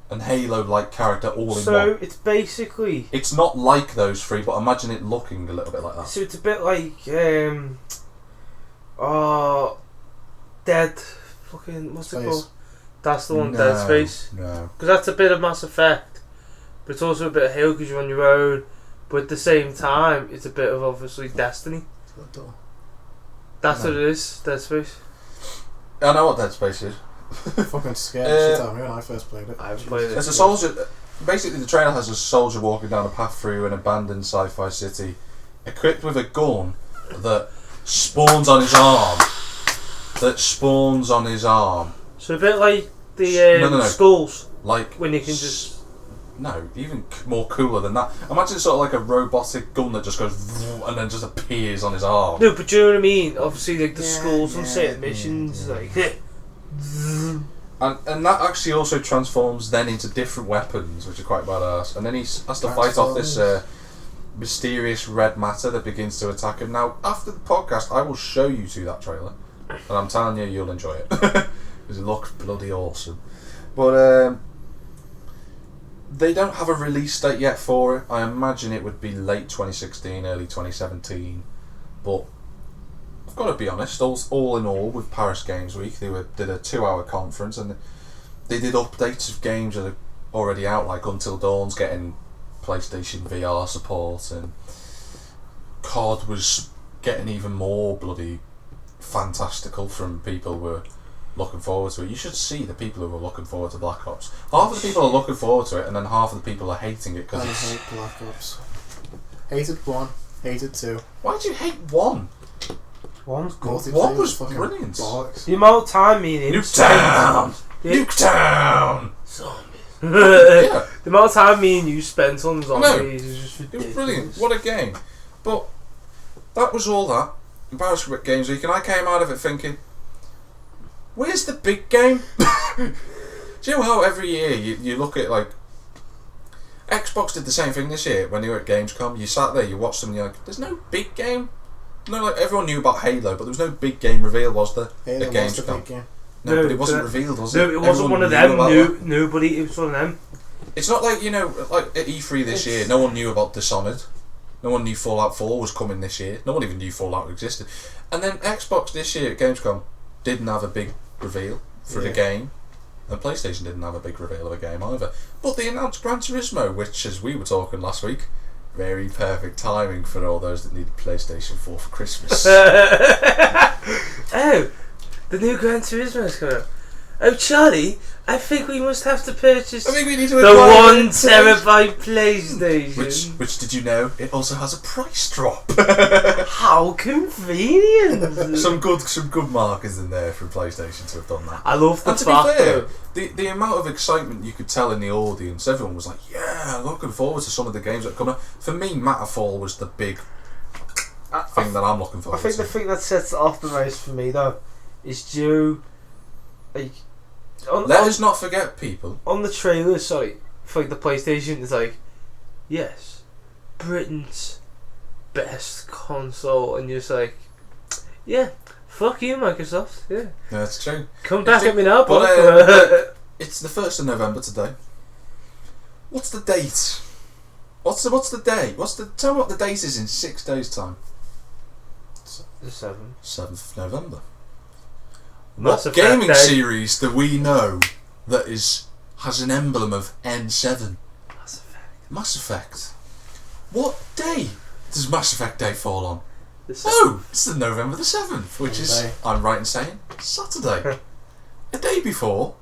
and Halo-like character all in So one. it's basically. It's not like those three, but imagine it looking a little bit like that. So it's a bit like Dead. Fucking what's it Space. called? That's the one. No, Dead Space. No. Because that's a bit of Mass Effect, but it's also a bit of Halo because you're on your own. But at the same time, it's a bit of obviously Destiny. That's No. what it is. Dead Space. I know what Dead Space is. Fucking scared the shit out of me when I first played it. I've played it. There's a soldier. Basically, the trailer has a soldier walking down a path through an abandoned sci-fi city, equipped with a gun that spawns on his arm. So a bit like the No. skulls Like when you can just. No, even more cooler than that. Imagine sort of like a robotic gun that just goes and then just appears on his arm. No, but do you know what I mean? Obviously, like the Yeah, skulls on yeah, certain yeah, missions, yeah. like. And that actually also transforms then into different weapons, which are quite badass. And then he has to fight off this mysterious red matter that begins to attack him. Now, after the podcast, I will show you to that trailer, and I'm telling you, you'll enjoy it because it looks bloody awesome. But they don't have a release date yet for it. I imagine it would be late 2016, early 2017. But I've got to be honest, all in all, with Paris Games Week, they did a 2-hour conference, and they did updates of games that are already out, like Until Dawn's getting PlayStation VR support, and COD was getting even more bloody fantastical from people who were looking forward to it. You should see the people who are looking forward to Black Ops. Half of the people are looking forward to it, and then half of the people are hating it because I hate Black Ops. Hated 1, hated 2. Why do you hate 1? One's good. 1 was brilliant. Bollocks. The amount of time me and him Nuketown! Yeah. Nuketown! Zombies. Yeah. The amount of time me and you spent on No, zombies is just It ridiculous. was brilliant. What a game. But that was all that. Paris Games Week, and I came out of it thinking, where's the big game? Do you know how every year you look at, like, Xbox did the same thing this year when they were at Gamescom. You sat there, you watched them, and you're like, there's no big game. No, like everyone knew about Halo, but there was no big game reveal, was there? Halo at was the Gamescom. big game. No, but it wasn't revealed, was it? No, it wasn't Everyone one of knew them. about that. Nobody. It was one of them. It's not like, like at E3 this year, no one knew about Dishonored. No one knew Fallout 4 was coming this year. No one even knew Fallout existed. And then Xbox this year at Gamescom didn't have a big reveal for the game. And PlayStation didn't have a big reveal of a game either. But they announced Gran Turismo, which, as we were talking last week, very perfect timing for all those that needed PlayStation 4 for Christmas. Oh, the new Gran Turismo is coming up. Oh, Charlie, I think we must have to purchase I think we need to the acquire 1 terabyte PlayStation. Which did you know? It also has a price drop. How convenient! some good markers in there from PlayStation to have done that. I love the And to be fact fair, that the amount of excitement you could tell in the audience, everyone was like, yeah, looking forward to some of the games that come up. For me, Matterfall was the big thing that I'm looking forward I think to. the thing that sets it off the most for me though is due, like, Let us not forget, people. on the trailer, sorry, for like the PlayStation, it's like, yes, Britain's best console, and you're just like, yeah, fuck you, Microsoft, yeah. That's true. Come back at me now, but, bud. It's the 1st of November today. What's the date? What's the day? Tell me what the date is in 6 days' time. The 7th. 7th of November. Mass What Effect gaming Day. series do we know that has an emblem of N7? Mass Effect. Mass Effect. What day does Mass Effect Day fall on? The 7th. Oh, it's the November the 7th, which is, Sunday. I'm right in saying, Saturday. A day before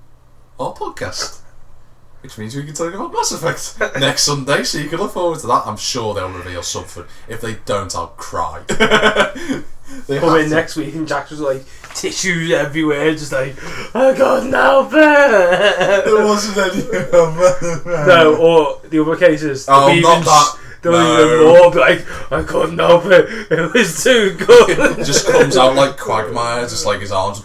our podcast. Which means we can talk about Mass Effect next Sunday, so you can look forward to that. I'm sure they'll reveal something. If they don't, I'll cry. They Come have in to. next week and Jack was like, tissues everywhere, just like, I got no bear. There wasn't any. No, or the other cases. Oh, they'll be not even that. They'll No. even more be like, I couldn't help it. It was too good. Just comes out like Quagmire, just like his arms.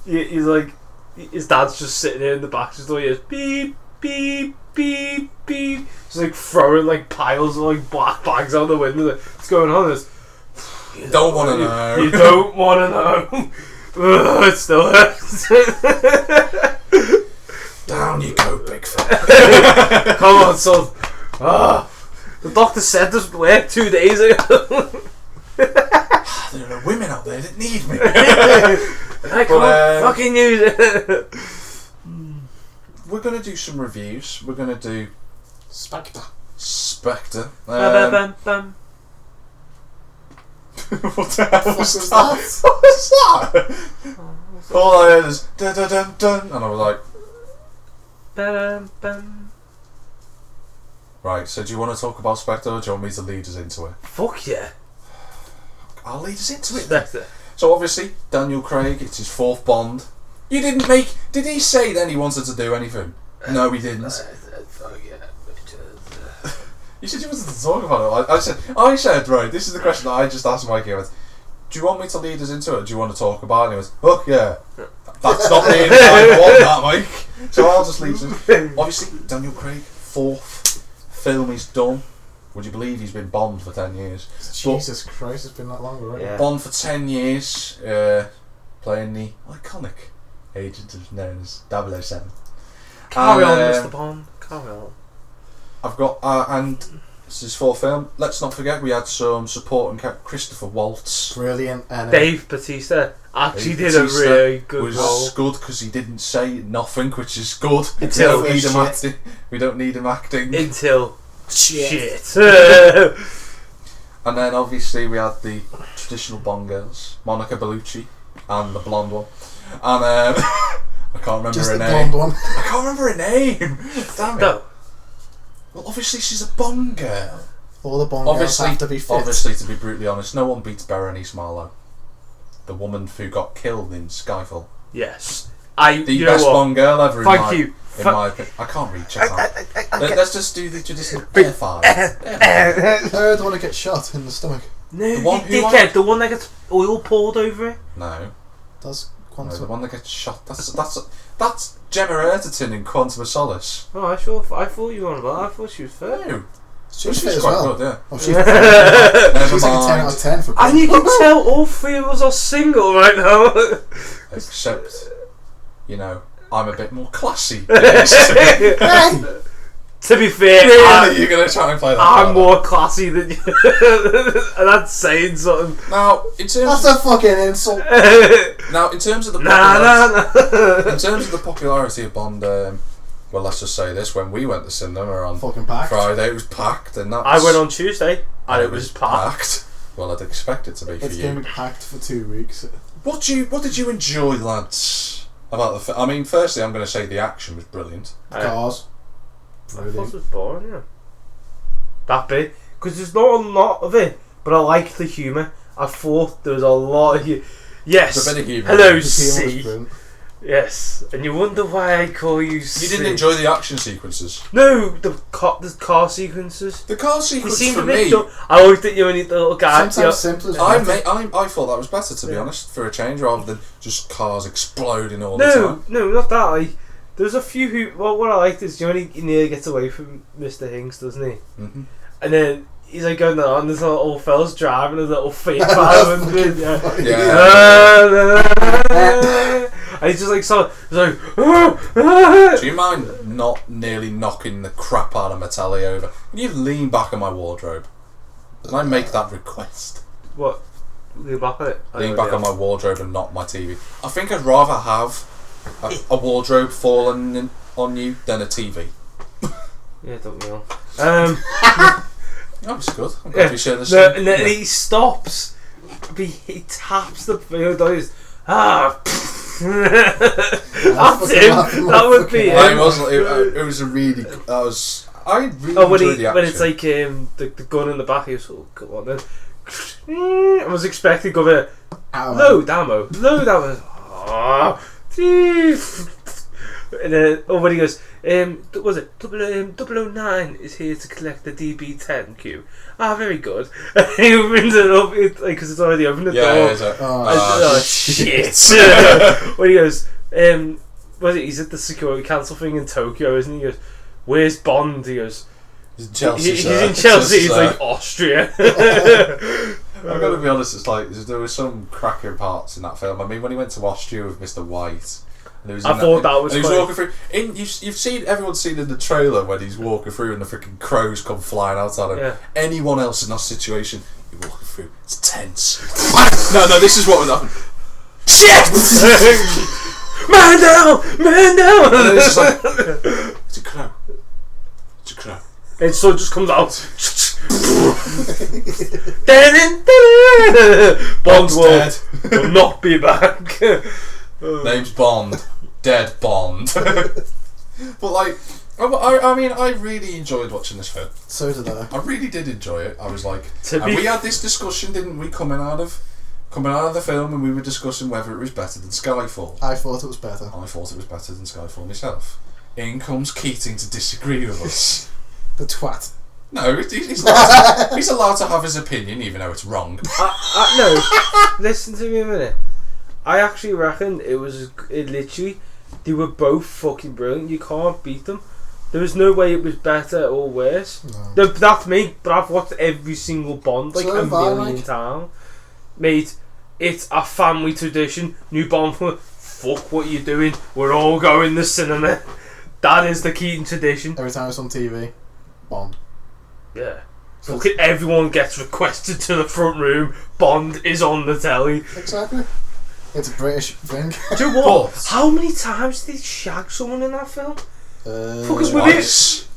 He's like, his dad's just sitting there in the back, just like, beep, beep, beep, beep. Just like throwing like piles of like black bags out the window. Like, what's going on? This. Don't want to know. You don't want to know. Ugh, it still hurts. Down you go, Bigfoot. Come on, son. Ah, the doctor said this would work 2 days ago. There are women out there that need me. I can't fucking use it. We're going to do some reviews. We're going to do Spectre. Spectre. Bam, bam, bam. What the hell was that? What was that? All I heard is dun dun dun dun, and I was like, Bam, bam. right. So do you want to talk about Spectre, or do you want me to lead us into it? Fuck yeah. I'll lead us into it. Spectre. So obviously, Daniel Craig. It's his 4th Bond. You didn't make. Did he say then he wanted to do anything? No, he didn't. Fuck yeah. You said you wanted to talk about it. I said right. This is the question that I just asked Mikey. I went, do you want me to lead us into it, or do you want to talk about it? And he was, oh yeah, that's not me, I want that, Mike. So I'll just lead us. Obviously, Daniel Craig, 4th film he's done. Would you believe he's been Bond for 10 years? Jesus Christ, it's been that long already. Yeah. Bond for 10 years, playing the iconic agent known as 007. Carry on, Mr. Bond. Carry on. I've got, and this is 4th film. Let's not forget we had some supporting Christopher Waltz. Brilliant. And Dave Bautista actually Dave did Bautista a really good was role. good because he didn't say nothing, which is good. Until we don't need him shit. acting. We don't need him acting. Until shit. And then obviously we had the traditional Bond girls, Monica Bellucci and the blonde one, and I can't remember just her the name. blonde one. I can't remember her name. Damn it. No. Well, obviously she's a Bond girl. All the Bond girls Obviously, have to be fit. obviously, to be brutally honest, no one beats Berenice Marlowe, the woman who got killed in Skyfall. Yes. The You know best what? Bond girl ever. Thank you. In my opinion, I can't reach out. Let's just do the traditional air five. The one that gets shot in the stomach. No, The one you who dickhead. The one that gets oil poured over it. No, Does no, Quantum. the one that gets shot. That's Gemma Erterton in Quantum of Solace. Oh, I thought you were on about. I thought she was fair. No, She was she's fit as quite well. good. Yeah. Oh, she's Never like a 10 out mind. of 10 for And you can tell all 3 of us are single right now. Except, I'm a bit more classy. than this. Hey! To be fair, Really, you're gonna try and play that? I'm card? more classy than you. And that's saying something. Now, in terms That's a fucking insult. in terms of the Nah. in terms of the popularity of Bond, well, let's just say this: when we went to cinema on Fucking packed. Friday, it was packed, and that I went on Tuesday and it was packed. packed. Well, I'd expect it to be for It's going to you. be packed for 2 weeks. What did you enjoy, lads? About the film? I mean, firstly, I'm going to say the action was brilliant. Cars. I thought it Brilliant. was boring, yeah. That bit. Because there's not a lot of it, but I liked the humour. I thought there was a lot of Yes. There's a bit of humour. Hello, The humour was C. brilliant. Yes. And you wonder why I call you C. You didn't enjoy the action sequences. No, the car sequences. The car It sequence seemed for a bit me. dumb. I looked at you and the little guy. Sometimes simple is I better. thought that was better, to be honest, for a change, rather than just cars exploding all the No, time. no, not that. There's a few who. Well, what I liked is he nearly gets away from Mr. Hinks, doesn't he? Mm-hmm. And then he's like going on. There's a little old fella's driving a little fake van. And he's just like so. He's like. Do you mind not nearly knocking the crap out of Metalli over? Can you lean back on my wardrobe? Can I make that request? What? Lean back on it. Lean back on my wardrobe and not my TV. I think I'd rather have a wardrobe falling on you than a TV. Yeah, don't know. That was good. I'm glad we share this. And then he stops. He taps the field. He's that's him. That would be It him. wasn't. It was a really. I really Oh, when enjoyed the action. when it's like the gun in the back, he goes, "Oh, come on then." I was expecting to go there. Load ammo. And then when he goes, was it 009 is here to collect the DB10 queue. Very good. And he opens it up because it's already opened the door. Yeah, it's like, Oh shit! When he goes, was it? He's at the security council thing in Tokyo, isn't he? He goes, "Where's Bond?" He goes, he's in Chelsea. He's in Chelsea. He's like Austria. I've got to be honest. It's like there were some cracking parts in that film. I mean, when he went to Austria with Mr. White. I thought that was. He was walking through. Everyone's seen in the trailer when he's walking through and the freaking crows come flying out at him. Yeah. Anyone else in that situation, you're walking through. It's tense. No, this is what would happen. Shit! Man down! And then it's just like, it's a crow. It's a crow. And so it just comes out. Bond will not be back. Name's Bond. Dead Bond. But like, I mean, I really enjoyed watching this film. So did I. I really did enjoy it. I was like, To and be we had this discussion, didn't we, coming out of the film, and we were discussing whether it was better than Skyfall. I thought it was better. I thought it was better than Skyfall myself. In comes Keating to disagree with us. The twat. No, he's allowed to have his opinion, even though it's wrong. No, listen to me a minute. I actually reckon it literally, they were both fucking brilliant. You can't beat them. There was no way it was better or worse. No. That's me, but I've watched every single Bond like So a have I, million like. times. Mate, it's a family tradition. New Bond film, fuck what you're doing. We're all going to cinema. That is the Keating tradition. Every time it's on TV, Bond. Yeah. Fucking everyone gets requested to the front room. Bond is on the telly. Exactly. It's a British thing. Do you know what? How many times did he shag someone in that film? Fuckers Twice.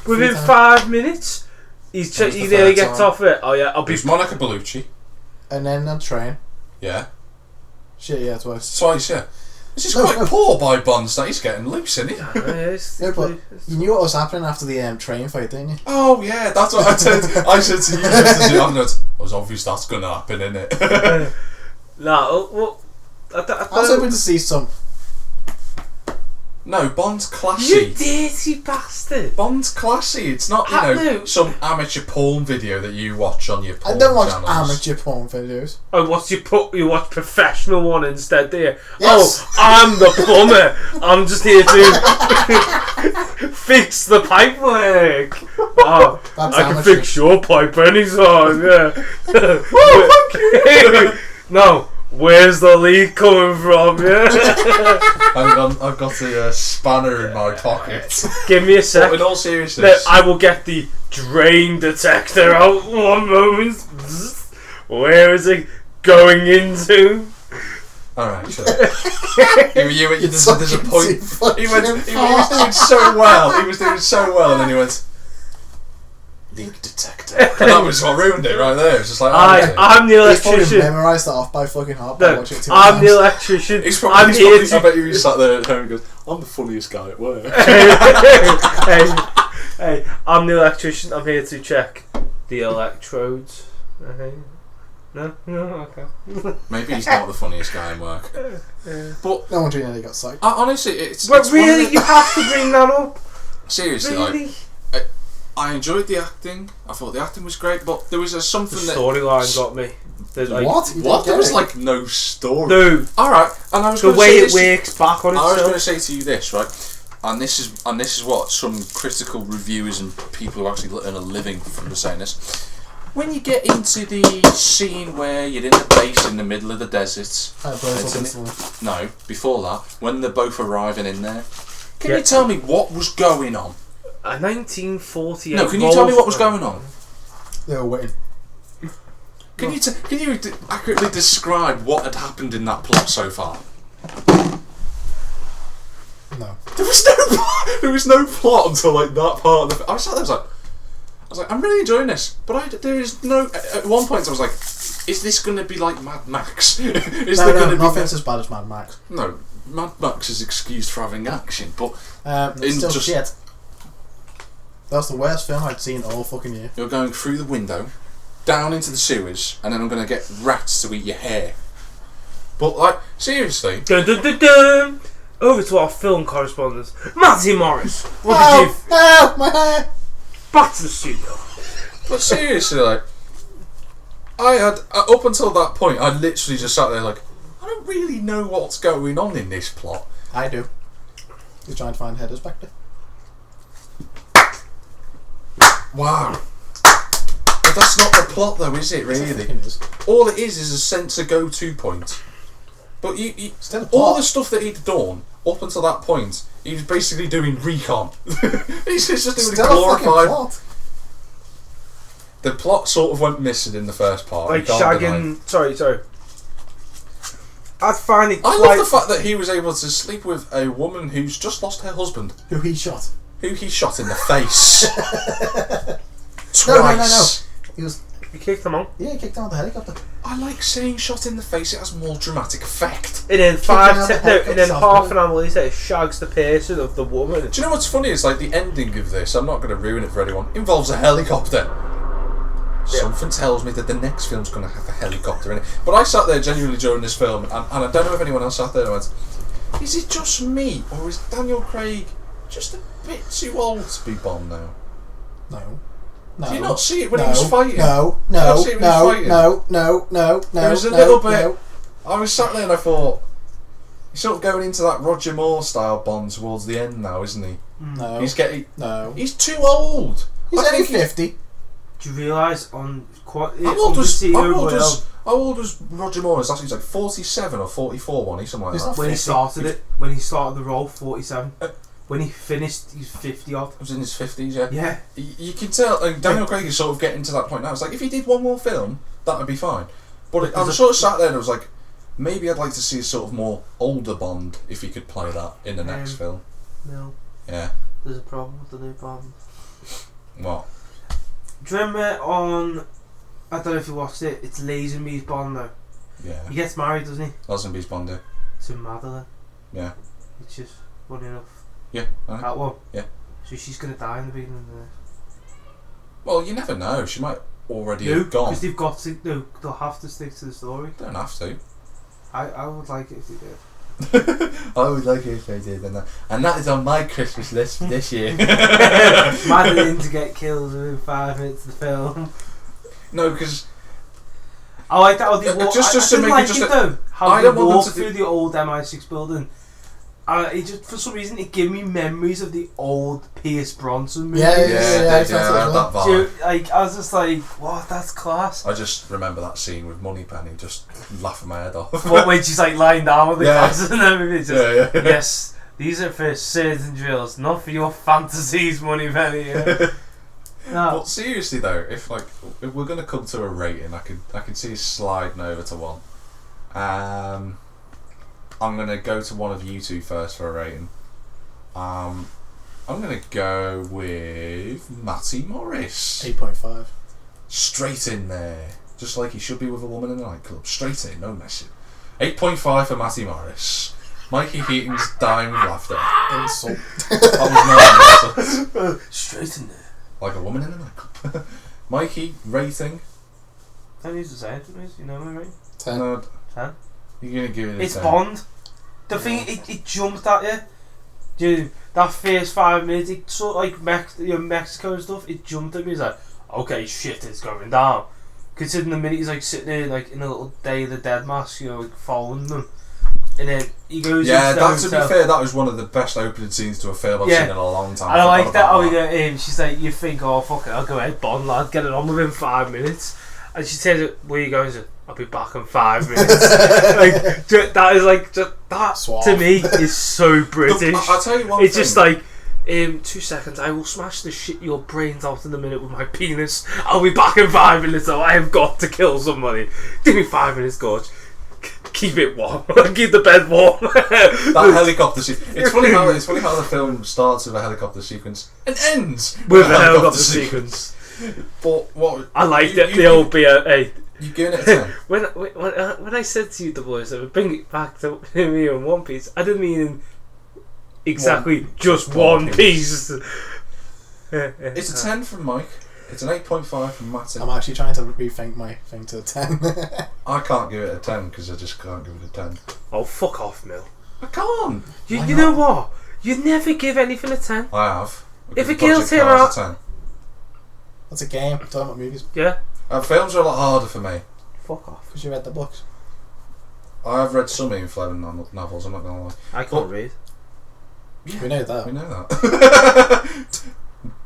Within 5 minutes, he nearly gets off it. Oh yeah, I'll be. It's Monica Bellucci. And then on train. Yeah. Shit, yeah, twice. Twice, yeah. This is quite poor by Bonds that he's getting loose, isn't he? Yeah, but you knew what was happening after the train fight, didn't you? Oh yeah, that's what I said. I said to you just as you afterwards. It was obvious that's going to happen, isn't it? No, well, I was hoping to see some. No, Bond's classy. You dirty bastard! Bond's classy. It's not, No. some amateur porn video that you watch on your porn I don't watch channels. amateur porn videos. Oh, you watch professional one instead, do you? Yes. Oh, I'm the plumber. I'm just here to fix the pipe work. Oh, That's I can amateur. fix your pipe anytime. Yeah. Oh, thank you. No. Where's the leak coming from? Yeah. I've got a spanner in my pocket. Give me a sec. But in all seriousness, I will get the drain detector out one moment. Where is it going into? alright, sure. There's a point. He was doing so well. He was doing so well, and then he went, leak detector. And that was what ruined it right there. It's just like, I'm the He's probably electrician. memorised that off by fucking heart by No, watching it too I'm many the times. electrician. I I'm here to. bet you sat there at home and goes, I'm the funniest guy at work. hey, I'm the electrician. I'm here to check the electrodes. Okay. No, okay. Maybe he's not the funniest guy in work. But No wonder he nearly got psyched. honestly, it's But it's one of really, the- you have to bring that up. seriously, Really? like, I enjoyed the acting. I thought the acting was great, but there was The something that storyline got me. There's like, What? You what didn't there get was it? like no story. No, All right, and I was the gonna way say it this, works back on I was going to itself. say to you this, right? And this is what some critical reviewers and people who actually earn a living from the saying this. When you get into the scene where you're in the base in the middle of the desert, no, before that, when they're both arriving in there, can Yeah. you tell me what was going on? A 1948. No, can you tell me what was going on? They were waiting. Can you accurately describe what had happened in that plot so far? No. There was no plot until like that part of the. I was like, I'm really enjoying this, but there is no. At one point, I was like, is this going to be like Mad Max? Is there going to be nothing's as bad as Mad Max. No, Mad Max is excused for having action, but It's still just- shit. That's the worst film I'd seen all fucking year. you're going through the window, down into the sewers, and then I'm going to get rats to eat your hair. But like, seriously, Dun, dun, dun, dun. Over to our film correspondent, Matty Morris. What did you? Oh, my hair! Back to the studio. but seriously, like, I had up until that point, I literally just sat there like, I don't really know what's going on in this plot. I do. He's trying to find Header Spectre. Wow. But that's not the plot though, is it, really? It is. All it is a sense of go-to point. But Still a all plot. the stuff that he'd done, up until that point, he was basically doing recon. He's just doing Still a fucking glorified... plot. The plot sort of went missing in the first part. Like you can't deny. shagging. Sorry. I'd find it I quite. love the fact that he was able to sleep with a woman who's just lost her husband, Who he shot. who he shot in the face. Twice. No. He was. You kicked them on. Yeah, he kicked him out of the helicopter. I like saying shot in the face, it has more dramatic effect. And then out the head and then cuts half off, an hour later, it shags the person of the woman. Do you know what's funny? It's like the ending of this, I'm not going to ruin it for anyone, involves a helicopter. Something tells me that the next film's going to have a helicopter in it. But I sat there genuinely during this film, and I don't know if anyone else sat there and went, is it just me, or is Daniel Craig just a bit too old to be Bond now? No. No. Do you not see it when he was fighting? No. There was a little bit. No. I was sat there and I thought, he's sort of going into that Roger Moore style Bond towards the end now, isn't he? No. He's getting. No. He's too old. He's I only think 50. Do you realise on quite? How old was Roger Moore? He's like 47 or 44, one. He's somewhere like that. When he started it, when he started the role, 47. When he finished, he's 50 odd. He was in his 50s, yeah. Yeah. You can tell, and Daniel Craig is sort of getting to that point now. It's like, if he did one more film, that would be fine. But I was sort of sat there and I was like, maybe I'd like to see a sort of more older Bond if he could play that in the next film. No. Yeah. There's a problem with the new Bond. What? Do you remember on... I don't know if you watched it, it's Lazenby's Bond now. Yeah. He gets married, doesn't he? Lazenby's Bond, yeah. To Madeline. Yeah. Which is funny enough. Yeah. That one. Yeah. So she's going to die in the beginning of this. Well, you never know. She might already No, have gone. because they've got to... No, they'll have to stick to the story. Don't have to. I would like it if they did. I would like it if they did, and that is on my Christmas list for this year. Madeline to get killed within 5 minutes of the film. No, because I like that. How they walk. Just I to didn't make like it just it though. How I they don't want them walk to through the old MI6 building. It just, for some reason, it gave me memories of the old Pierce Brosnan movies. Yeah, I had that So, vibe. like, I was just like, "What? That's class." I just remember that scene with Moneypenny just laughing my head off. What, when she's like lying down with the glasses and everything? Just, yeah. Yes, these are for swords and drills, not for your fantasies, Moneypenny. Yeah. No. But seriously though, if we're gonna come to a rating, I can see us sliding over to one. I'm gonna go to one of you two first for a rating. I'm gonna go with Matty Morris. 8.5. Straight in there, just like he should be with a woman in a nightclub. Straight in, no messing. 8.5 for Matty Morris. Mikey Keating's dying with laughter. Insult. That was not an insult. Straight in there. Like a woman in a nightclub. Mikey, rating? Don't use the same, you know what I mean? 10. No, 10. you're gonna give it a It's 10. Bond. The thing, it jumped at you. Dude, that first 5 minutes, it sort of like Mexico and stuff, it jumped at me. It's like, okay, shit, it's going down. Considering the minute he's like sitting there like in a little Day of the Dead mask, you know, like following them. And then he goes Yeah, into that, the to hotel. be fair, that was one of the best opening scenes to a film I've seen in a long time. And I like that how about he got in. She's like, you think, oh fuck it, I'll go ahead, Bond lad, get it on within 5 minutes. And she says, where are you going? She said, I'll be back in 5 minutes. Like, that is like, just, that Suave. to me is so British. I'll tell you one It's thing. just like, 2 seconds, I will smash the shit your brains out in a minute with my penis. I'll be back in 5 minutes, so I have got to kill somebody. Give me 5 minutes, Gorge. Keep it warm. Keep the bed warm. That helicopter sequence. It's funny how the film starts with a helicopter sequence and ends with a helicopter sequence. But what I liked it. The old BA. You giving it a 10? When I said to you, the boys, I would bring it back to me in One Piece. I didn't mean exactly just one piece. It's a 10 from Mike. It's an 8.5 from Matty. I'm actually trying to rethink my thing to 10. I can't give it a 10 because I just can't give it a 10. Oh, fuck off, Mill. I can't. You know what? You never give anything a 10. I have. If a Budget girl came Cars out- a 10. That's a game. I'm talking about movies. Yeah? Films are a lot harder for me. Fuck off. Because you read the books. I have read some Ian Fleming novels, I'm not going to lie. I can't read. Yeah, We know that. we know that.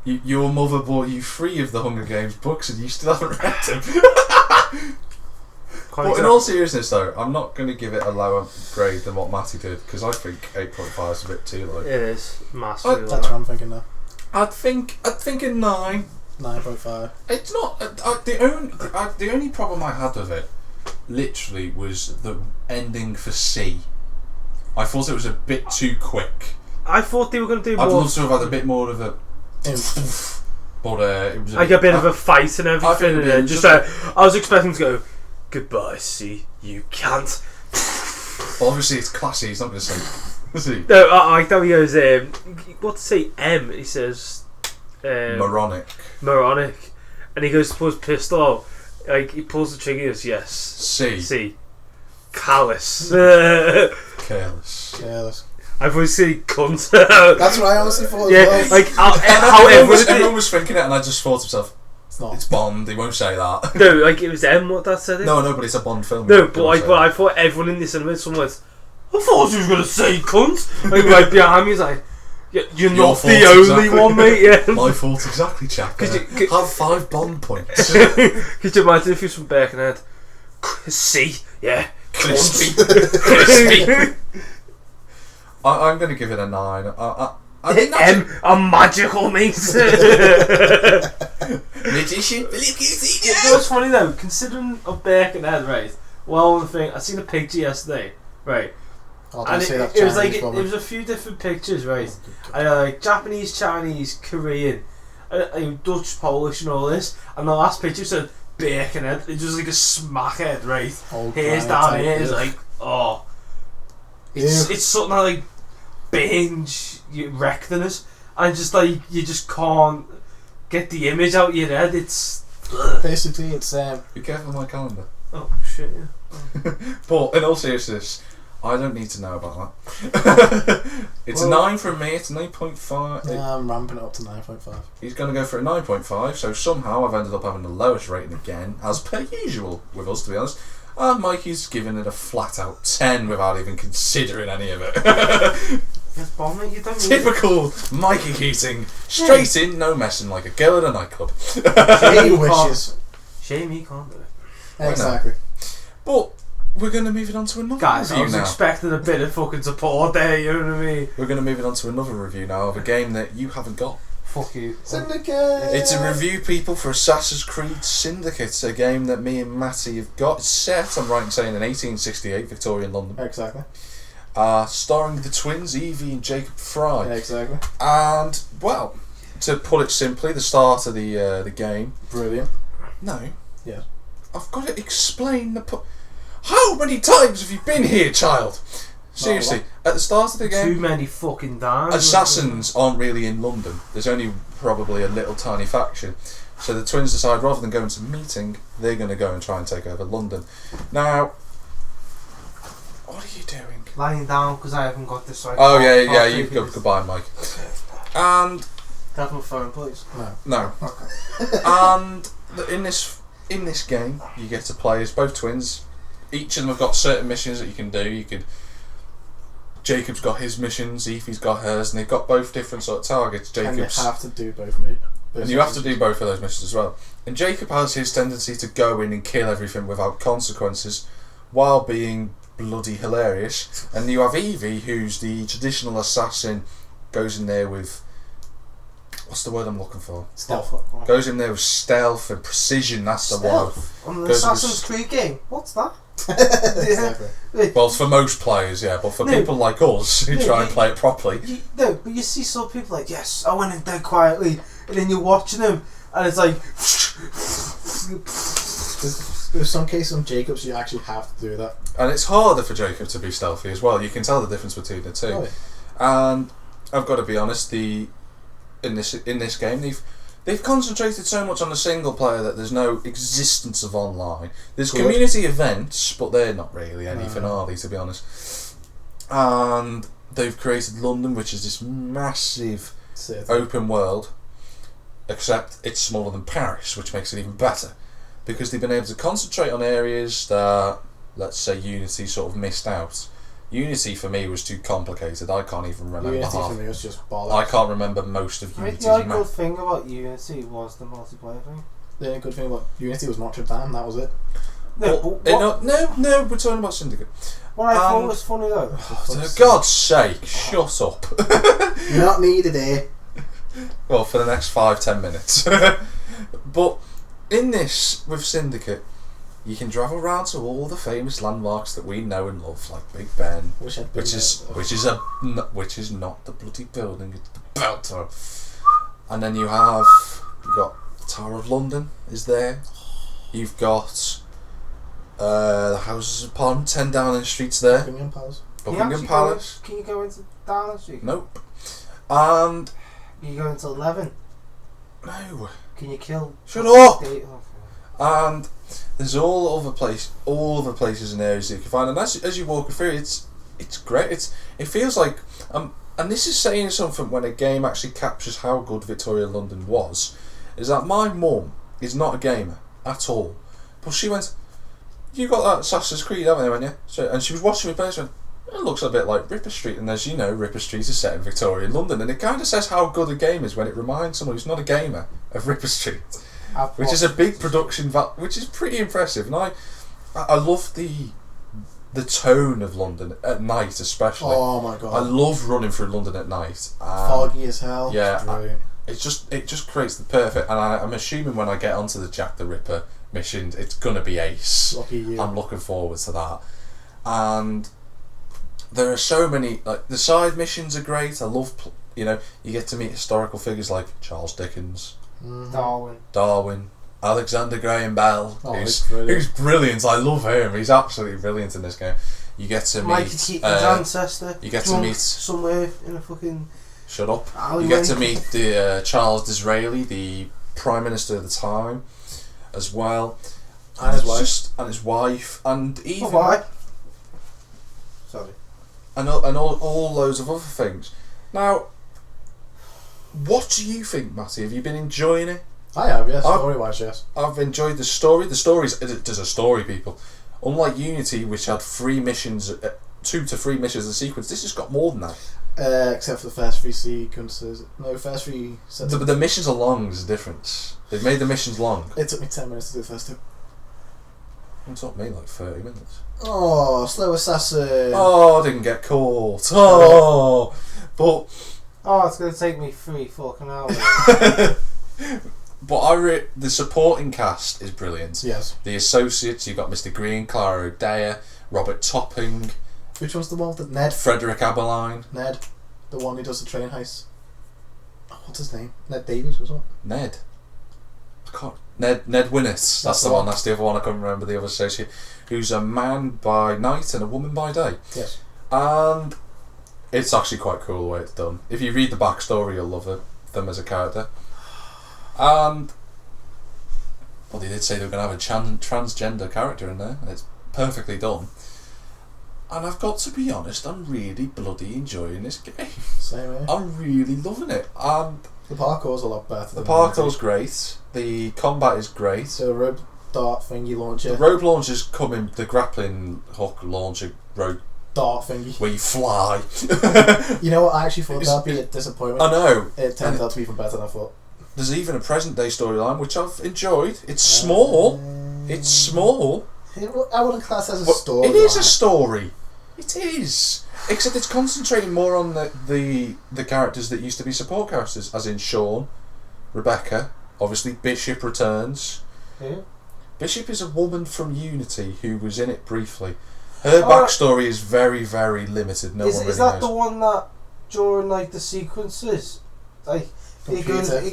Your mother bought you 3 of the Hunger Games books and you still haven't read them. But in all seriousness though, I'm not going to give it a lower grade than what Matty did because I think 8.5 is a bit too low. It is massively That's what I'm thinking now. I'd think a 9. 9.5. It's not the only problem I had with it literally was the ending for C. I thought it was a bit too quick. I thought they were going to do I'd more. love to have had a bit more of a but it was Like a bit of a fight and I think everything. it'd And be then just I was expecting to go, goodbye, C. You can't. Well, obviously it's classy. He's not going to say. See, No, I like that he goes, what to say, M, he says, moronic. moronic. And he goes to pull his pistol out. Like, he pulls the trigger, he goes, yes. C. Callous. Careless. Careless. I've always seen cunt. That's what I honestly thought as Yeah, well. like, how everyone Everyone was thinking it, and I just thought to myself, It's not. It's Bond. He won't say that. No, like it was them what that said it. No, but it's a Bond film. No, but like, I thought everyone in the cinema, someone went, I thought he was gonna say cunt. Like right behind me, he's like, yeah, you're Your not the only exactly. one, mate. Yeah. My fault exactly, chap. Have 5 Bond points. Could you imagine if he was from Birkenhead? C, yeah. Crispy. Crispy. I'm going to give it a 9. I think that's A magical mate. magician. You know what's funny though? Considering of Birkenhead, right? Well, the thing I seen a picture yesterday, right? Oh, And don't say that it was like Chinese it woman. was a few different pictures, right? Like Japanese, Chinese, Korean, Dutch, Polish, and all this. And the last picture said Birkenhead. It was like a smackhead, right? Old Here's client down type, here. It's yeah. like, oh, Ew. it's something that like binge you recting us, and just like you just can't get the image out of your head. It's Basically, it's Be careful of my calendar. oh shit. Yeah. But in all seriousness, I don't need to know about that. It's Well- a 9 from me. It's 9.5. I'm ramping it up to 9.5. He's going to go for a 9.5. So somehow I've ended up having the lowest rating again, as per usual with us, to be honest. And Mikey's given it a flat out 10 without even considering any of it. Yes, Bomber, you don't need Typical Mikey Keating. Straight in, no messing, like a girl at a nightclub. He you wishes. Shame he can't do it. not? Exactly. But we're going to move it on to another Guys, I review was now. expecting a bit of fucking support there, you know what I mean? We're going to move it on to another review now of a game that you haven't got. Fuck you. Syndicate. It's a review, people, for Assassin's Creed Syndicate, a game that me and Matty have got. It's set, I'm right in saying, in 1868 Victorian London. Exactly. Starring the twins, Evie and Jacob Fry. Exactly. And, well, to put it simply, the start of the game. Brilliant. No. Yeah. I've got to explain the... How many times have you been here, child? Seriously, at the start of the game... Too many fucking times. Assassins aren't really in London. There's only probably a little tiny faction. So the twins decide rather than going to a meeting, they're going to go and try and take over London. Now, what are you doing? Lying down because I haven't got this. So Oh yeah, you've got goodbye, Mike. And Have my phone, please. no, Okay. and in this game, you get to play as both twins. Each of them have got certain missions that you can do. Jacob's got his missions, Evie's got hers, and they've got both different sort of targets. And you Jacob's, have to do both, mate. and you have to do both of those missions as well. And Jacob has his tendency to go in and kill everything without consequences, while being bloody hilarious. And you have Evie, who's the traditional assassin, goes in there with, what's the word I'm looking for? Stealth. Goes in there with stealth and precision. That's the word. On the Goes with Assassin's Creed game. What's that? Exactly. Well, for most players, yeah, but for No. people like us who No, try and you- play it properly, No, but you see some people like, yes, I went in dead quietly, and then you're watching them, and it's like, There's some cases on Jacobs you actually have to do that. and it's harder for Jacob to be stealthy as well. You can tell the difference between the two. Oh, yeah. And I've got to be honest, in this game they've concentrated so much on the single player that there's no existence of online. There's Good. community events, but they're not really anything, No. are they, to be honest? And they've created London, which is this massive City. open world, except it's smaller than Paris, which makes it even better, because they've been able to concentrate on areas that, let's say, Unity sort of missed out. Unity for me was too complicated. I can't even remember Unity half. for me was just bollocks. I can't remember most of I think Unity's the only map. good thing about Unity was the multiplayer thing. The only good thing about Unity was Notre Dame, that was it. No, but No, we're talking about Syndicate. what I thought was funny though, For God's sake, shut up. You're not needed here. Well, for the next 5-10 minutes. But in this, with Syndicate, you can travel around to all the famous landmarks that we know and love, like Big Ben, Wish I'd been which is not the bloody building, it's the bell tower. And then you've got the Tower of London is there. You've got the Houses of Parliament, 10 Downing Street's there. Buckingham Palace. Buckingham Palace. Can you go into Downing Street? Nope. And Can you go into 11? no. Can you kill? Shut up! Okay. And there's all the places and areas that you can find, and as you walk through, it's great. It feels like and this is saying something when a game actually captures how good Victoria London was. Is that my mum is not a gamer at all. But she went, "You got that Assassin's Creed, haven't you?" Went, yeah. And she was watching me play. She went, "It looks a bit like Ripper Street." And as you know, Ripper Street is set in Victorian London, and it kind of says how good a game is when it reminds someone who's not a gamer of Ripper Street, which is a big production which is pretty impressive. And I love the tone of London at night, especially. Oh my god! I love running through London at night. Foggy as hell. Yeah, it just creates the perfect. And I'm assuming when I get onto the Jack the Ripper mission, it's gonna be ace. Lucky you. I'm looking forward to that. And there are so many, like, the side missions are great. I love, you get to meet historical figures like Charles Dickens, Darwin, Alexander Graham Bell, who's brilliant. I love him. He's absolutely brilliant in this game. You get to meet Mikey Keating's ancestor. You get to meet somewhere in a fucking. Shut up. alleyway. You get to meet the Charles Disraeli, the Prime Minister of the time, as well, and his wife, and even why? Sorry. and all loads of other things. Now, what do you think, Matty? Have you been enjoying it? I have, yes. Story-wise, yes. I've enjoyed the story. The story's there's a story, people. Unlike Unity, which had 3 missions, 2 to 3 missions in sequence, this has got more than that. Except for the first 3 sequences. No, first 3 sets. The missions are long. There's a difference. They've made the missions long. It took me 10 minutes to do the first 2. It took me like 30 minutes. Oh, slow assassin. Oh, I didn't get caught. Oh, but it's going to take me 3 fucking hours. but the supporting cast is brilliant. Yes. The associates, you've got Mr. Green, Clara O'Dea, Robert Topping. Which one's the one with Ned? Frederick Aberline. Ned. The one who does the train heist. Oh, what's his name? Ned Davies or something? Ned. I can't. Ned Winnis. That's the one. That's the other one. I can't remember the other associate. Who's a man by night and a woman by day. Yes. And it's actually quite cool the way it's done. If you read the backstory, you'll love them as a character. And well, they did say they were going to have a transgender character in there, and it's perfectly done. And I've got to be honest, I'm really bloody enjoying this game. Same here. I'm really loving it. And the parkour's a lot better. The parkour's great. The combat is great. The rope dart thingy launcher. The rope launcher's coming. The grappling hook launcher rope dart thingy where you fly. You know what? I actually thought that'd be a disappointment. I know. It turned out to be even better than I thought. There's even a present day storyline which I've enjoyed. It's small. It's small. I wouldn't class it as a story. It is a story. It is. Except it's concentrating more on the characters that used to be support characters, as in Sean, Rebecca, obviously Bishop returns. Yeah. Bishop is a woman from Unity who was in it briefly. Her backstory is very, very limited. No one really knows. Is that the one that during like the sequences, like it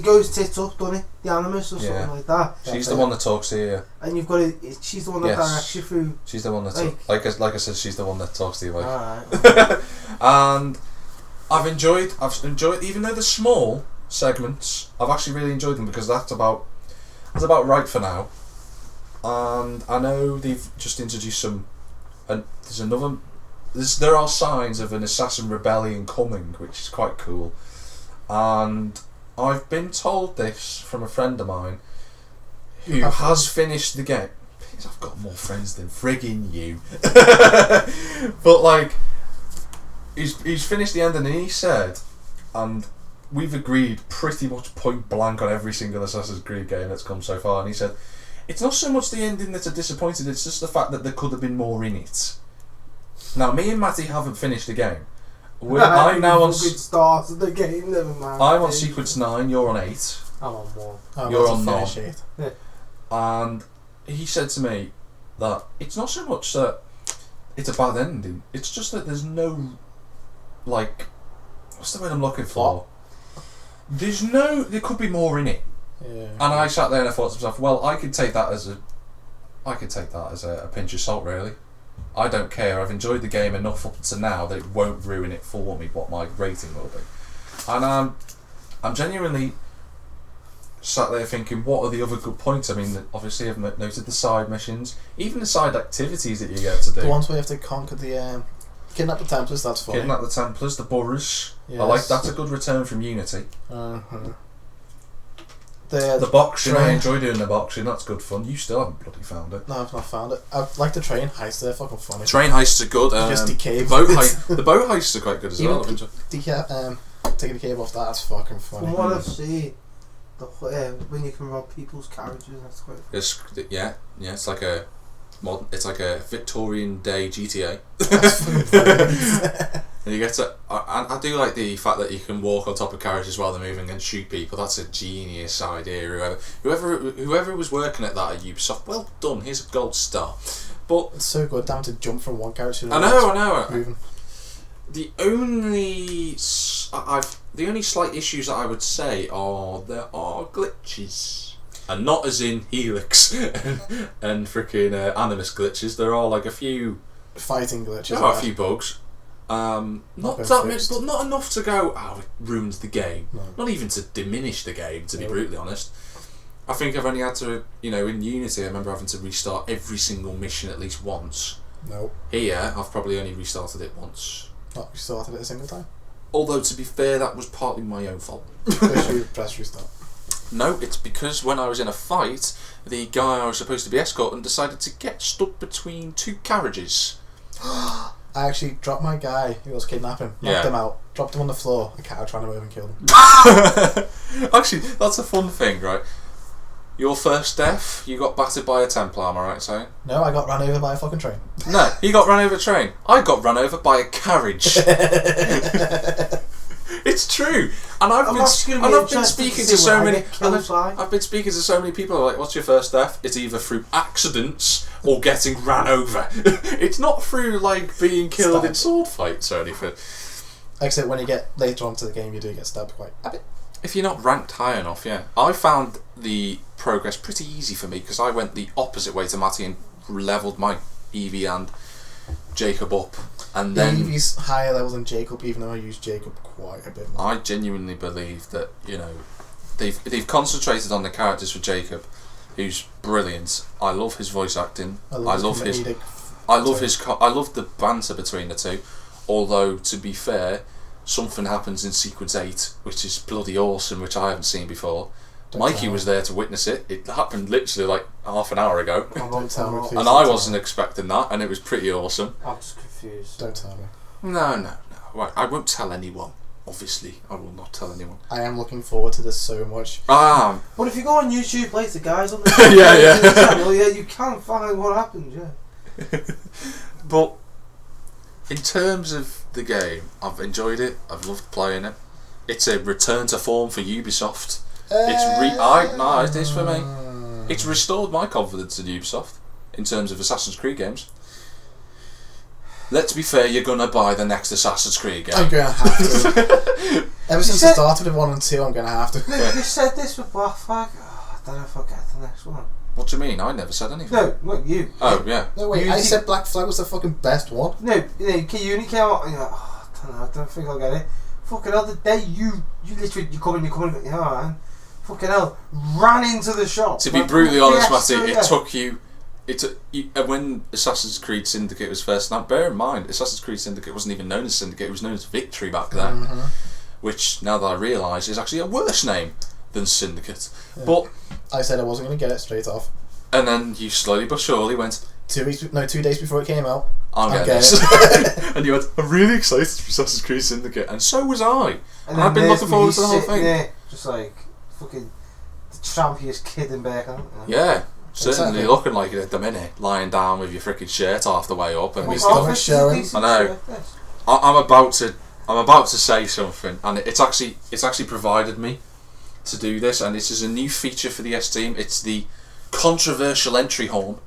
goes tit up, doesn't it? The Animus or something like that. She's the one that talks to you. And you've got it. She's the one that directs you through. She's the one that like I said, she's the one that talks to you. Like. Alright. And I've enjoyed, even though they're small segments, I've actually really enjoyed them because that's about right for now. And I know they've just introduced some, and there are signs of an assassin rebellion coming, which is quite cool. And I've been told this from a friend of mine who has finished the game. Because I've got more friends than frigging you. But like, he's finished the ending, and he said, and we've agreed pretty much point blank on every single Assassin's Creed game that's come so far, and he said, it's not so much the ending that's a disappointed, it's just the fact that there could have been more in it. Now, me and Matty haven't finished the game. I'm now on start of the game. Never mind. I'm on sequence 9. You're on 8. I'm on 1. You're on 9. Yeah. And he said to me that it's not so much that it's a bad ending. It's just that there's no, like, what's the word I'm looking for? There could be more in it. Yeah. And I sat there and I thought to myself, well, I could take that as a pinch of salt, really. I don't care. I've enjoyed the game enough up to now that it won't ruin it for me what my rating will be. And I'm genuinely sat there thinking, what are the other good points? I mean, obviously I've noted the side missions, even the side activities that you get to do. The ones where you have to conquer the kidnap the Templars. That's funny. Kidnap the Templars, the boroughs. Yes. I like that's a good return from Unity. The boxing, I train. enjoy doing the boxing, that's good fun. You still haven't bloody found it. No, I've not found it. I like the train heists, they're fucking funny. Train heists are good. Just decay. The boat heists are quite good as well. Taking the cable off that's fucking funny. From what I've seen, when you can rob people's carriages, that's quite. It's like a Victorian day GTA. And you get to. I do like the fact that you can walk on top of carriages while they're moving and shoot people. That's a genius idea. Whoever was working at that at Ubisoft, well done. Here's a gold star. But it's so good. Damn to jump from one carriage to the I know. Moving. The only slight issues that I would say are there are glitches, and not as in Helix and freaking Animus glitches. There are like a few fighting glitches. There are a few bugs. Not that much, but not enough to go. Oh, it ruins the game. No. Not even to diminish the game. To be brutally honest, I think I've only had to, in Unity, I remember having to restart every single mission at least once. No. Here, I've probably only restarted it once. Not restarted it a single time. Although, to be fair, that was partly my own fault. Because you press restart. No, it's because when I was in a fight, the guy I was supposed to be escorting decided to get stuck between two carriages. I actually dropped my guy who was kidnapping, knocked him out, dropped him on the floor, a cow trying to move and killed him. Actually, that's a fun thing, right? Your first death, you got battered by a Templar, am I right saying? No, I got run over by a fucking train. No, he got run over a train. I got run over by a carriage. It's true, and I've been speaking to so many. I've been speaking to so many people. Like, what's your first death? It's either through accidents or getting ran over. It's not through like being killed in sword fights or anything. Except when you get later on to the game, you do get stabbed quite a bit. If you're not ranked high enough, yeah. I found the progress pretty easy for me because I went the opposite way to Matty and levelled my Evie and Jacob up. And then Evie's higher level than Jacob, even though I use Jacob quite a bit more. I genuinely believe that they've concentrated on the characters for Jacob, who's brilliant. I love his voice acting. I love the banter between the two. Although, to be fair, something happens in sequence 8 which is bloody awesome, which I haven't seen before. Mikey was there to witness it. It happened literally like half an hour ago. Don't tell me, please. And I wasn't expecting that, and it was pretty awesome. I'm just confused. Don't tell me. No. Right, I won't tell anyone. Obviously, I will not tell anyone. I am looking forward to this so much. But if you go on YouTube later, guys, on the channel, you can find what happened, yeah. But in terms of the game, I've enjoyed it. I've loved playing it. It's a return to form for Ubisoft. It is for me. It's restored my confidence in Ubisoft in terms of Assassin's Creed games. Let's be fair, you're gonna buy the next Assassin's Creed game. I'm gonna have to. Ever since I started with 1 and 2, I'm gonna have to. You said this with Black Flag. I don't know if I'll get the next one. What do you mean? I never said anything. No, not you. Oh, yeah. No, wait, I said Black Flag was the fucking best one. No, Uni came out and you're like, I don't think I'll get it. Fucking hell, the day you literally, you come in, alright. Fucking hell, ran into the shop. To be brutally honest, Matty, it took you, when Assassin's Creed Syndicate was first, now bear in mind, Assassin's Creed Syndicate wasn't even known as Syndicate, it was known as Victory back then, which, now that I realise, is actually a worse name than Syndicate. Yeah. But I said I wasn't going to get it straight off. And then you slowly but surely went, 2 days before it came out, I'm getting this. And you went, I'm really excited for Assassin's Creed Syndicate, and so was I. And I've been looking forward to the whole thing. There, just like fucking the trampiest kid in Beckham. Yeah, certainly looking like it at the minute, lying down with your freaking shirt half the way up, and we still showing. I know. I'm about to say something, and it's actually provided me to do this, and this is a new feature for the S team. It's the controversial entry horn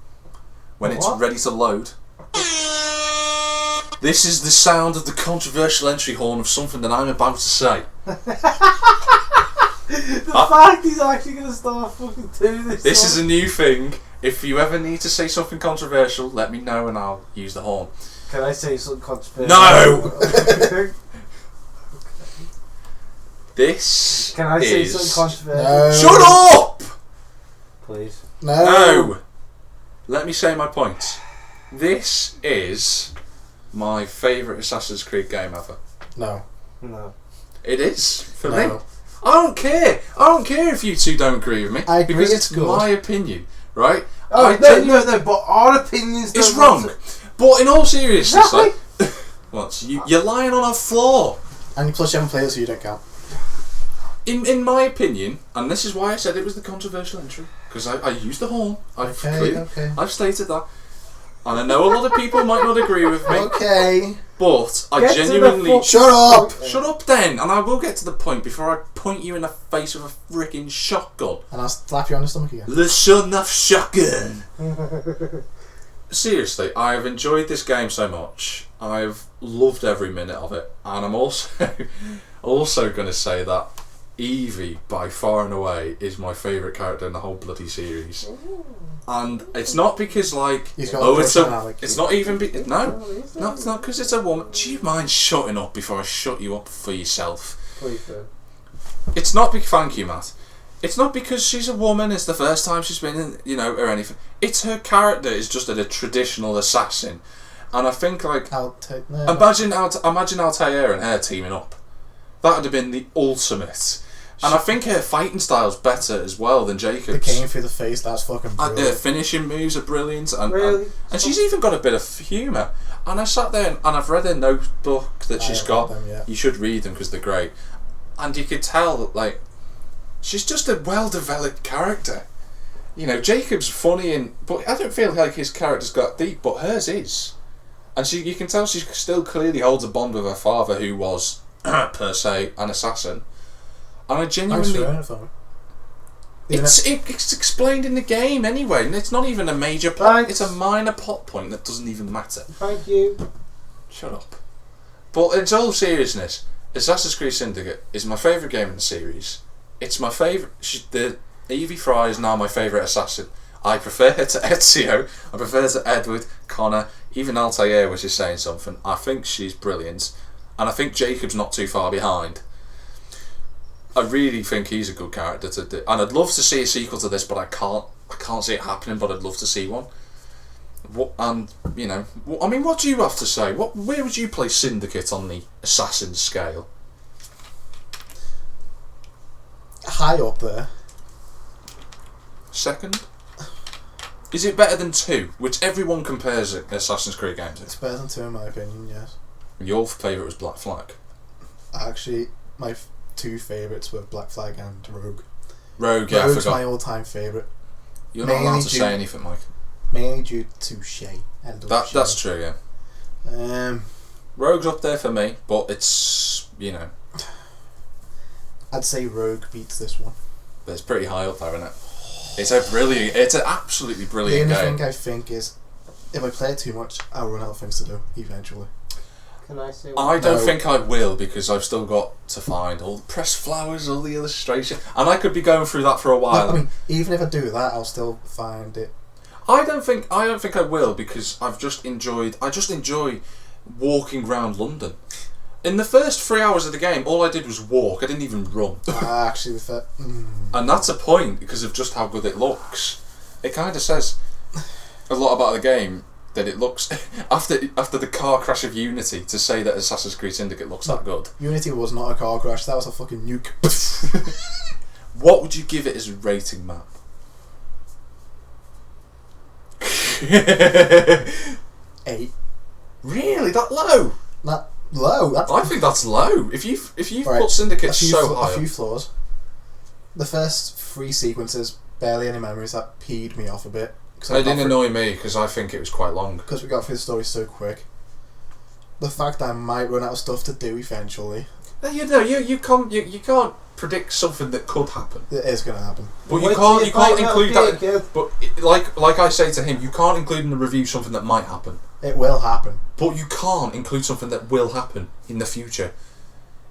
when it's ready to load. This is the sound of the controversial entry horn of something that I'm about to say. The fact he's actually going to start fucking doing this. This is a new thing. If you ever need to say something controversial, let me know and I'll use the horn. Can I say something controversial? No! This Can I say something controversial? No. Shut up! Please. No! Let me say my point. This is my favourite Assassin's Creed game ever. No. No. It is, for me. I don't care. I don't care if you two don't agree with me. I agree, because it's it's good. my opinion, right? Oh, no, but our opinions It's don't wrong. matter. But in all seriousness, Right. like, what? You're lying on a floor. And plus you haven't played it, so you don't count. In my opinion, and this is why I said it was the controversial entry, because I used the horn. I've stated that. And I know a lot of people might not agree with me, Okay. but I Get to the genuinely... Shut up! Shut up then, and I will get to the point before I point you in the face with a freaking shotgun. And I'll slap you on the stomach again. The son of shotgun. Seriously, I've enjoyed this game so much. I've loved every minute of it, and I'm also going to say that Evie, by far and away, is my favourite character in the whole bloody series. And it's not because He's got a it's crush on Alex. it's not even no, it's not because it's a woman. Do you mind shutting up before I shut you up for yourself? Please do. It's not thank you, Matt. It's not because she's a woman. It's the first time she's been in, or anything. It's her character is just a traditional assassin, and I think imagine Altair and her teaming up. That would have been the ultimate. And I think her fighting style's better as well than Jacob's. The cane through the face, that's fucking brilliant. Her finishing moves are brilliant, and Really? and she's even got a bit of humour. And I sat there and I've read her notebook that she's got. Them, yeah. You should read them because they're great. And you could tell that, like, she's just a well-developed character. Jacob's funny, but I don't feel like his character's got deep, but hers is. And you can tell she still clearly holds a bond with her father, who was, per se, an assassin. And I genuinely... Thanks for ruining it for me. It's explained in the game anyway, and it's not even a major plot. Thanks. It's a minor plot point that doesn't even matter. Thank you. Shut up. But in all seriousness, Assassin's Creed Syndicate is my favourite game in the series. It's my favourite... Evie Fry is now my favourite assassin. I prefer her to Ezio. I prefer her to Edward, Connor, even Altair, which is saying something. I think she's brilliant. And I think Jacob's not too far behind. I really think he's a good character to do, and I'd love to see a sequel to this, but I can't see it happening. But I'd love to see one. What do you have to say? Where would you place Syndicate on the assassin scale? High up there. Second? Is it better than 2, which everyone compares Assassin's Creed games to? It's better than 2 in my opinion, yes. Your favourite was Black Flag. Actually, my 2 favourites were Black Flag and Rogue. Rogue, yeah, I Rogue's forgot. my all-time favourite. You're not allowed to say anything, Mike. Mainly due to Shay. That's true, yeah. Rogue's up there for me, but it's, I'd say Rogue beats this one. But it's pretty high up there, isn't it? It's an absolutely brilliant the game. only thing I think is, if I play it too much, I'll run out of things to do, eventually. Can I say I don't think I will, because I've still got to find all the pressed flowers, all the illustration, and I could be going through that for a while. I mean, even if I do that, I'll still find it. I don't think I will, because I just enjoy walking around London. In the first 3 hours of the game, all I did was walk. I didn't even run. Actually, And that's a point because of just how good it looks. It kind of says a lot about the game that it looks after the car crash of Unity, to say that Assassin's Creed Syndicate looks that good. Unity was not a car crash. That was a fucking nuke. What would you give it as a rating, Matt? 8. Really, that low? Not low. I think that's low. If you Right, put Syndicate a few so high, a few flaws. The first 3 sequences, barely any memories. That peed me off a bit. it didn't annoy me because I think it was quite long. Because we got through the story so quick. The fact that I might run out of stuff to do eventually. You can't predict something that could happen. It is going to happen. But you can't include that. But like I say to him, you can't include in the review something that might happen. It will happen. But you can't include something that will happen in the future.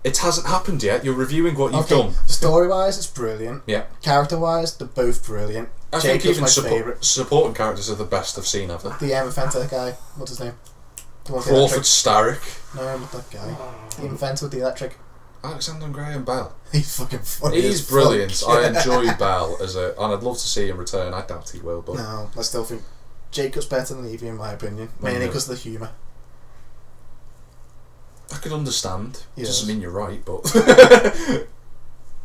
It hasn't happened yet. You're reviewing what you've done. Story-wise, it's brilliant. Yeah. Character-wise, they're both brilliant. I think Jacob's even my favourite. supporting characters are the best I've seen ever. The inventor guy, what's his name? The one with the Crawford electric- Starrick. No, not that guy. The inventor with the electric. Alexander Graham Bell. He's fucking funny. He's as brilliant. fuck. I enjoy Bell and I'd love to see him return. I doubt he will, but No, I still think Jacob's better than Evie in my opinion. Mainly because of the humour. I could understand. Yes. Doesn't mean you're right, but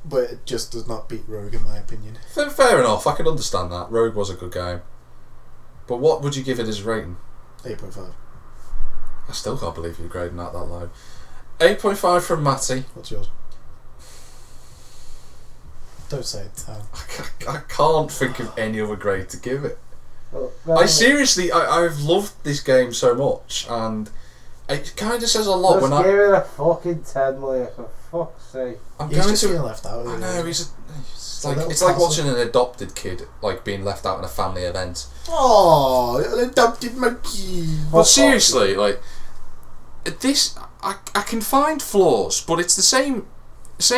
but it just does not beat Rogue in my opinion. Fair enough, I can understand that. Rogue was a good game. But what would you give it as a rating? 8.5. I still can't believe you're grading that low. 8.5 from Matty. What's yours? Don't say it. I can't think of any other grade to give it. Well, I seriously, I've loved this game so much, and it kind of says a lot just when give it a fucking 10, Mike, for fuck's sake. I'm He's going just to. feeling left out. I know it's a little like puzzle. watching an adopted kid like being left out in a family event. Oh, an adopted monkey. But seriously, like this, I can find flaws, but it's the same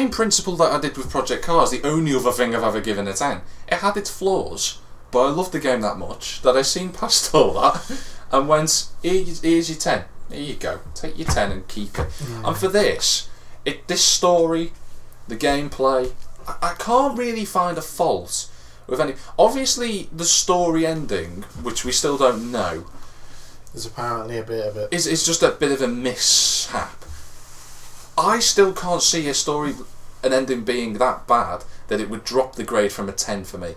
principle that I did with Project Cars. The only other thing I've ever given a 10. It had its flaws, but I loved the game that much that I seen past all that and went, here's your 10. Here you go. Take your 10 and keep it. And for this story, the gameplay, I can't really find a fault with any. Obviously, the story ending, which we still don't know, There's apparently a bit of it. is just a bit of a mishap. I still can't see an ending being that bad that it would drop the grade from a 10 for me.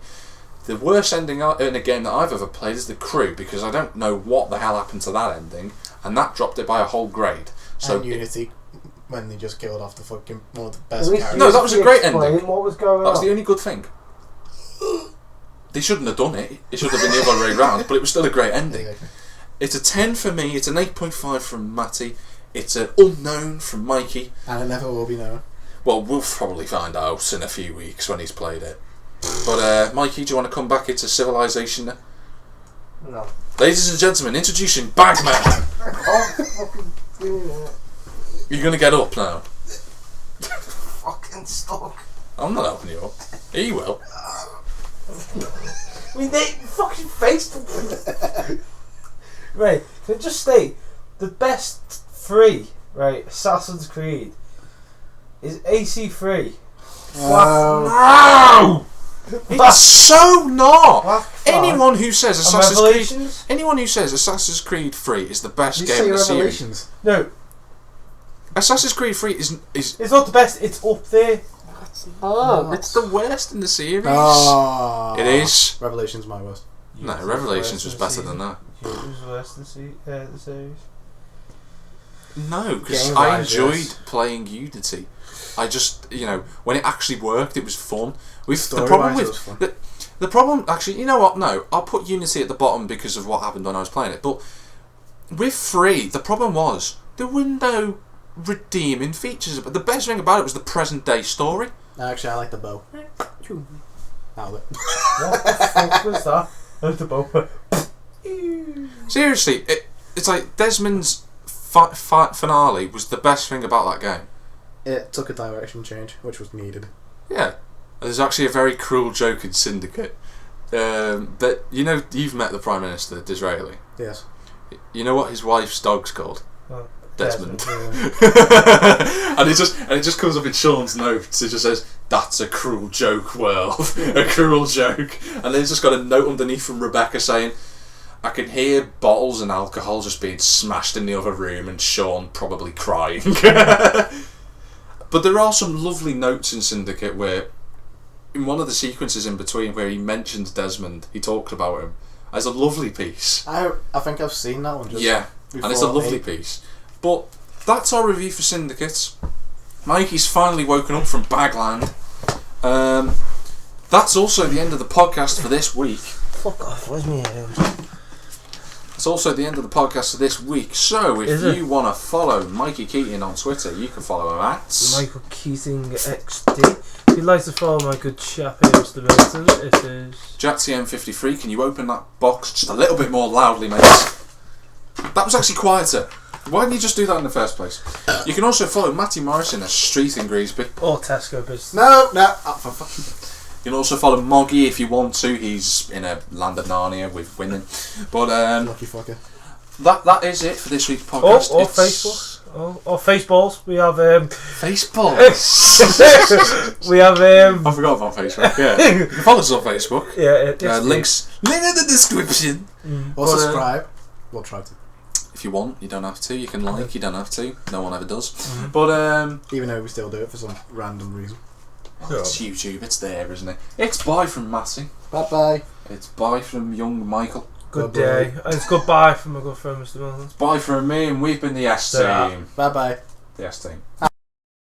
The worst ending in a game that I've ever played is The Crew, because I don't know what the hell happened to that ending, and that dropped it by a whole grade. So And Unity, when they just killed off the fucking one of the best At least characters. No, that was a great explain ending. What was going that was on? the only good thing. They shouldn't have done it. It should have been the other way round, but it was still a great ending. Exactly. It's a 10 for me, it's an 8.5 from Matty, it's an unknown from Mikey. And it never will be known. Well, we'll probably find out in a few weeks when he's played it. But Mikey, do you want to come back into Civilization now? No. Ladies and gentlemen, introducing Bagman. You're going to get up now. Fucking stuck. I'm not helping you up. He will. I mean, they fucking faced Right, can I just state the best 3, right, Assassin's Creed is AC3. No! It's so not! Black Flag Anyone who says and Assassin's Creed, Revelations? anyone who says Assassin's Creed 3 is the best You game say in the series. Revelations. No, Assassin's Creed 3 is it's not the best, it's up there. it's the worst in the series. Oh, It is. Revelations my worst. No, Yours is Revelations was worse better than that. Yours was worse than the series. No, because Game I wise, enjoyed yes. playing Unity. I just, when it actually worked, it was fun. With the Story-wise, problem it with was fun. the problem, actually, you know what? No, I'll put Unity at the bottom because of what happened when I was playing it. But with 3, the problem was there were no redeeming features. But the best thing about it was the present day story. Actually, I like the bow. Now that. What the fuck was that? The bow. Seriously, it's like Desmond's finale was the best thing about that game. It took a direction change, which was needed. Yeah. There's actually a very cruel joke in Syndicate. That you've met the Prime Minister, Disraeli. Yes. You know what his wife's dog's called? Oh, Desmond. Yeah. and it just comes up in Sean's notes. It just says, "That's a cruel joke, world." A cruel joke. And then it's just got a note underneath from Rebecca saying, "I can hear bottles and alcohol just being smashed in the other room and Sean probably crying." But there are some lovely notes in Syndicate where, in one of the sequences in between where he mentions Desmond, he talked about him as a lovely piece. I think I've seen that one. Just Yeah, and it's a before lovely piece. But that's our review for Syndicate. Mikey's finally woken up from Bagland. That's also the end of the podcast for this week. Fuck off, where's my head? It's also the end of the podcast for this week. So if you want to follow Mikey Keating on Twitter, you can follow him at Michael Keating XD. If you'd like to follow my good chap here, Mr. Millington, it is JatsCM53. Can you open that box just a little bit more loudly, mate? That was actually quieter. Why didn't you just do that in the first place? You can also follow Matty Morris in a street in Greasby. or Tesco business. No. You can also follow Moggy if you want to. He's in a land of Narnia with women. But Lucky fucker. that is it for this week's podcast. Or Facebook. Or Faceballs. We have Faceballs. we have I forgot about Facebook. Yeah, you can follow us on Facebook. Links in the description. Or But, subscribe. We'll try to. If you want, you don't have to. You can like, you don't have to. No one ever does. But Even though we still do it for some random reason. Oh, it's YouTube, it's there, isn't it? It's bye from Matty. Bye-bye. It's bye from young Michael. Good day. And it's goodbye from my good friend Mr. Millington. Bye from me, and we've been the S Yeah. team. Bye-bye. The S team.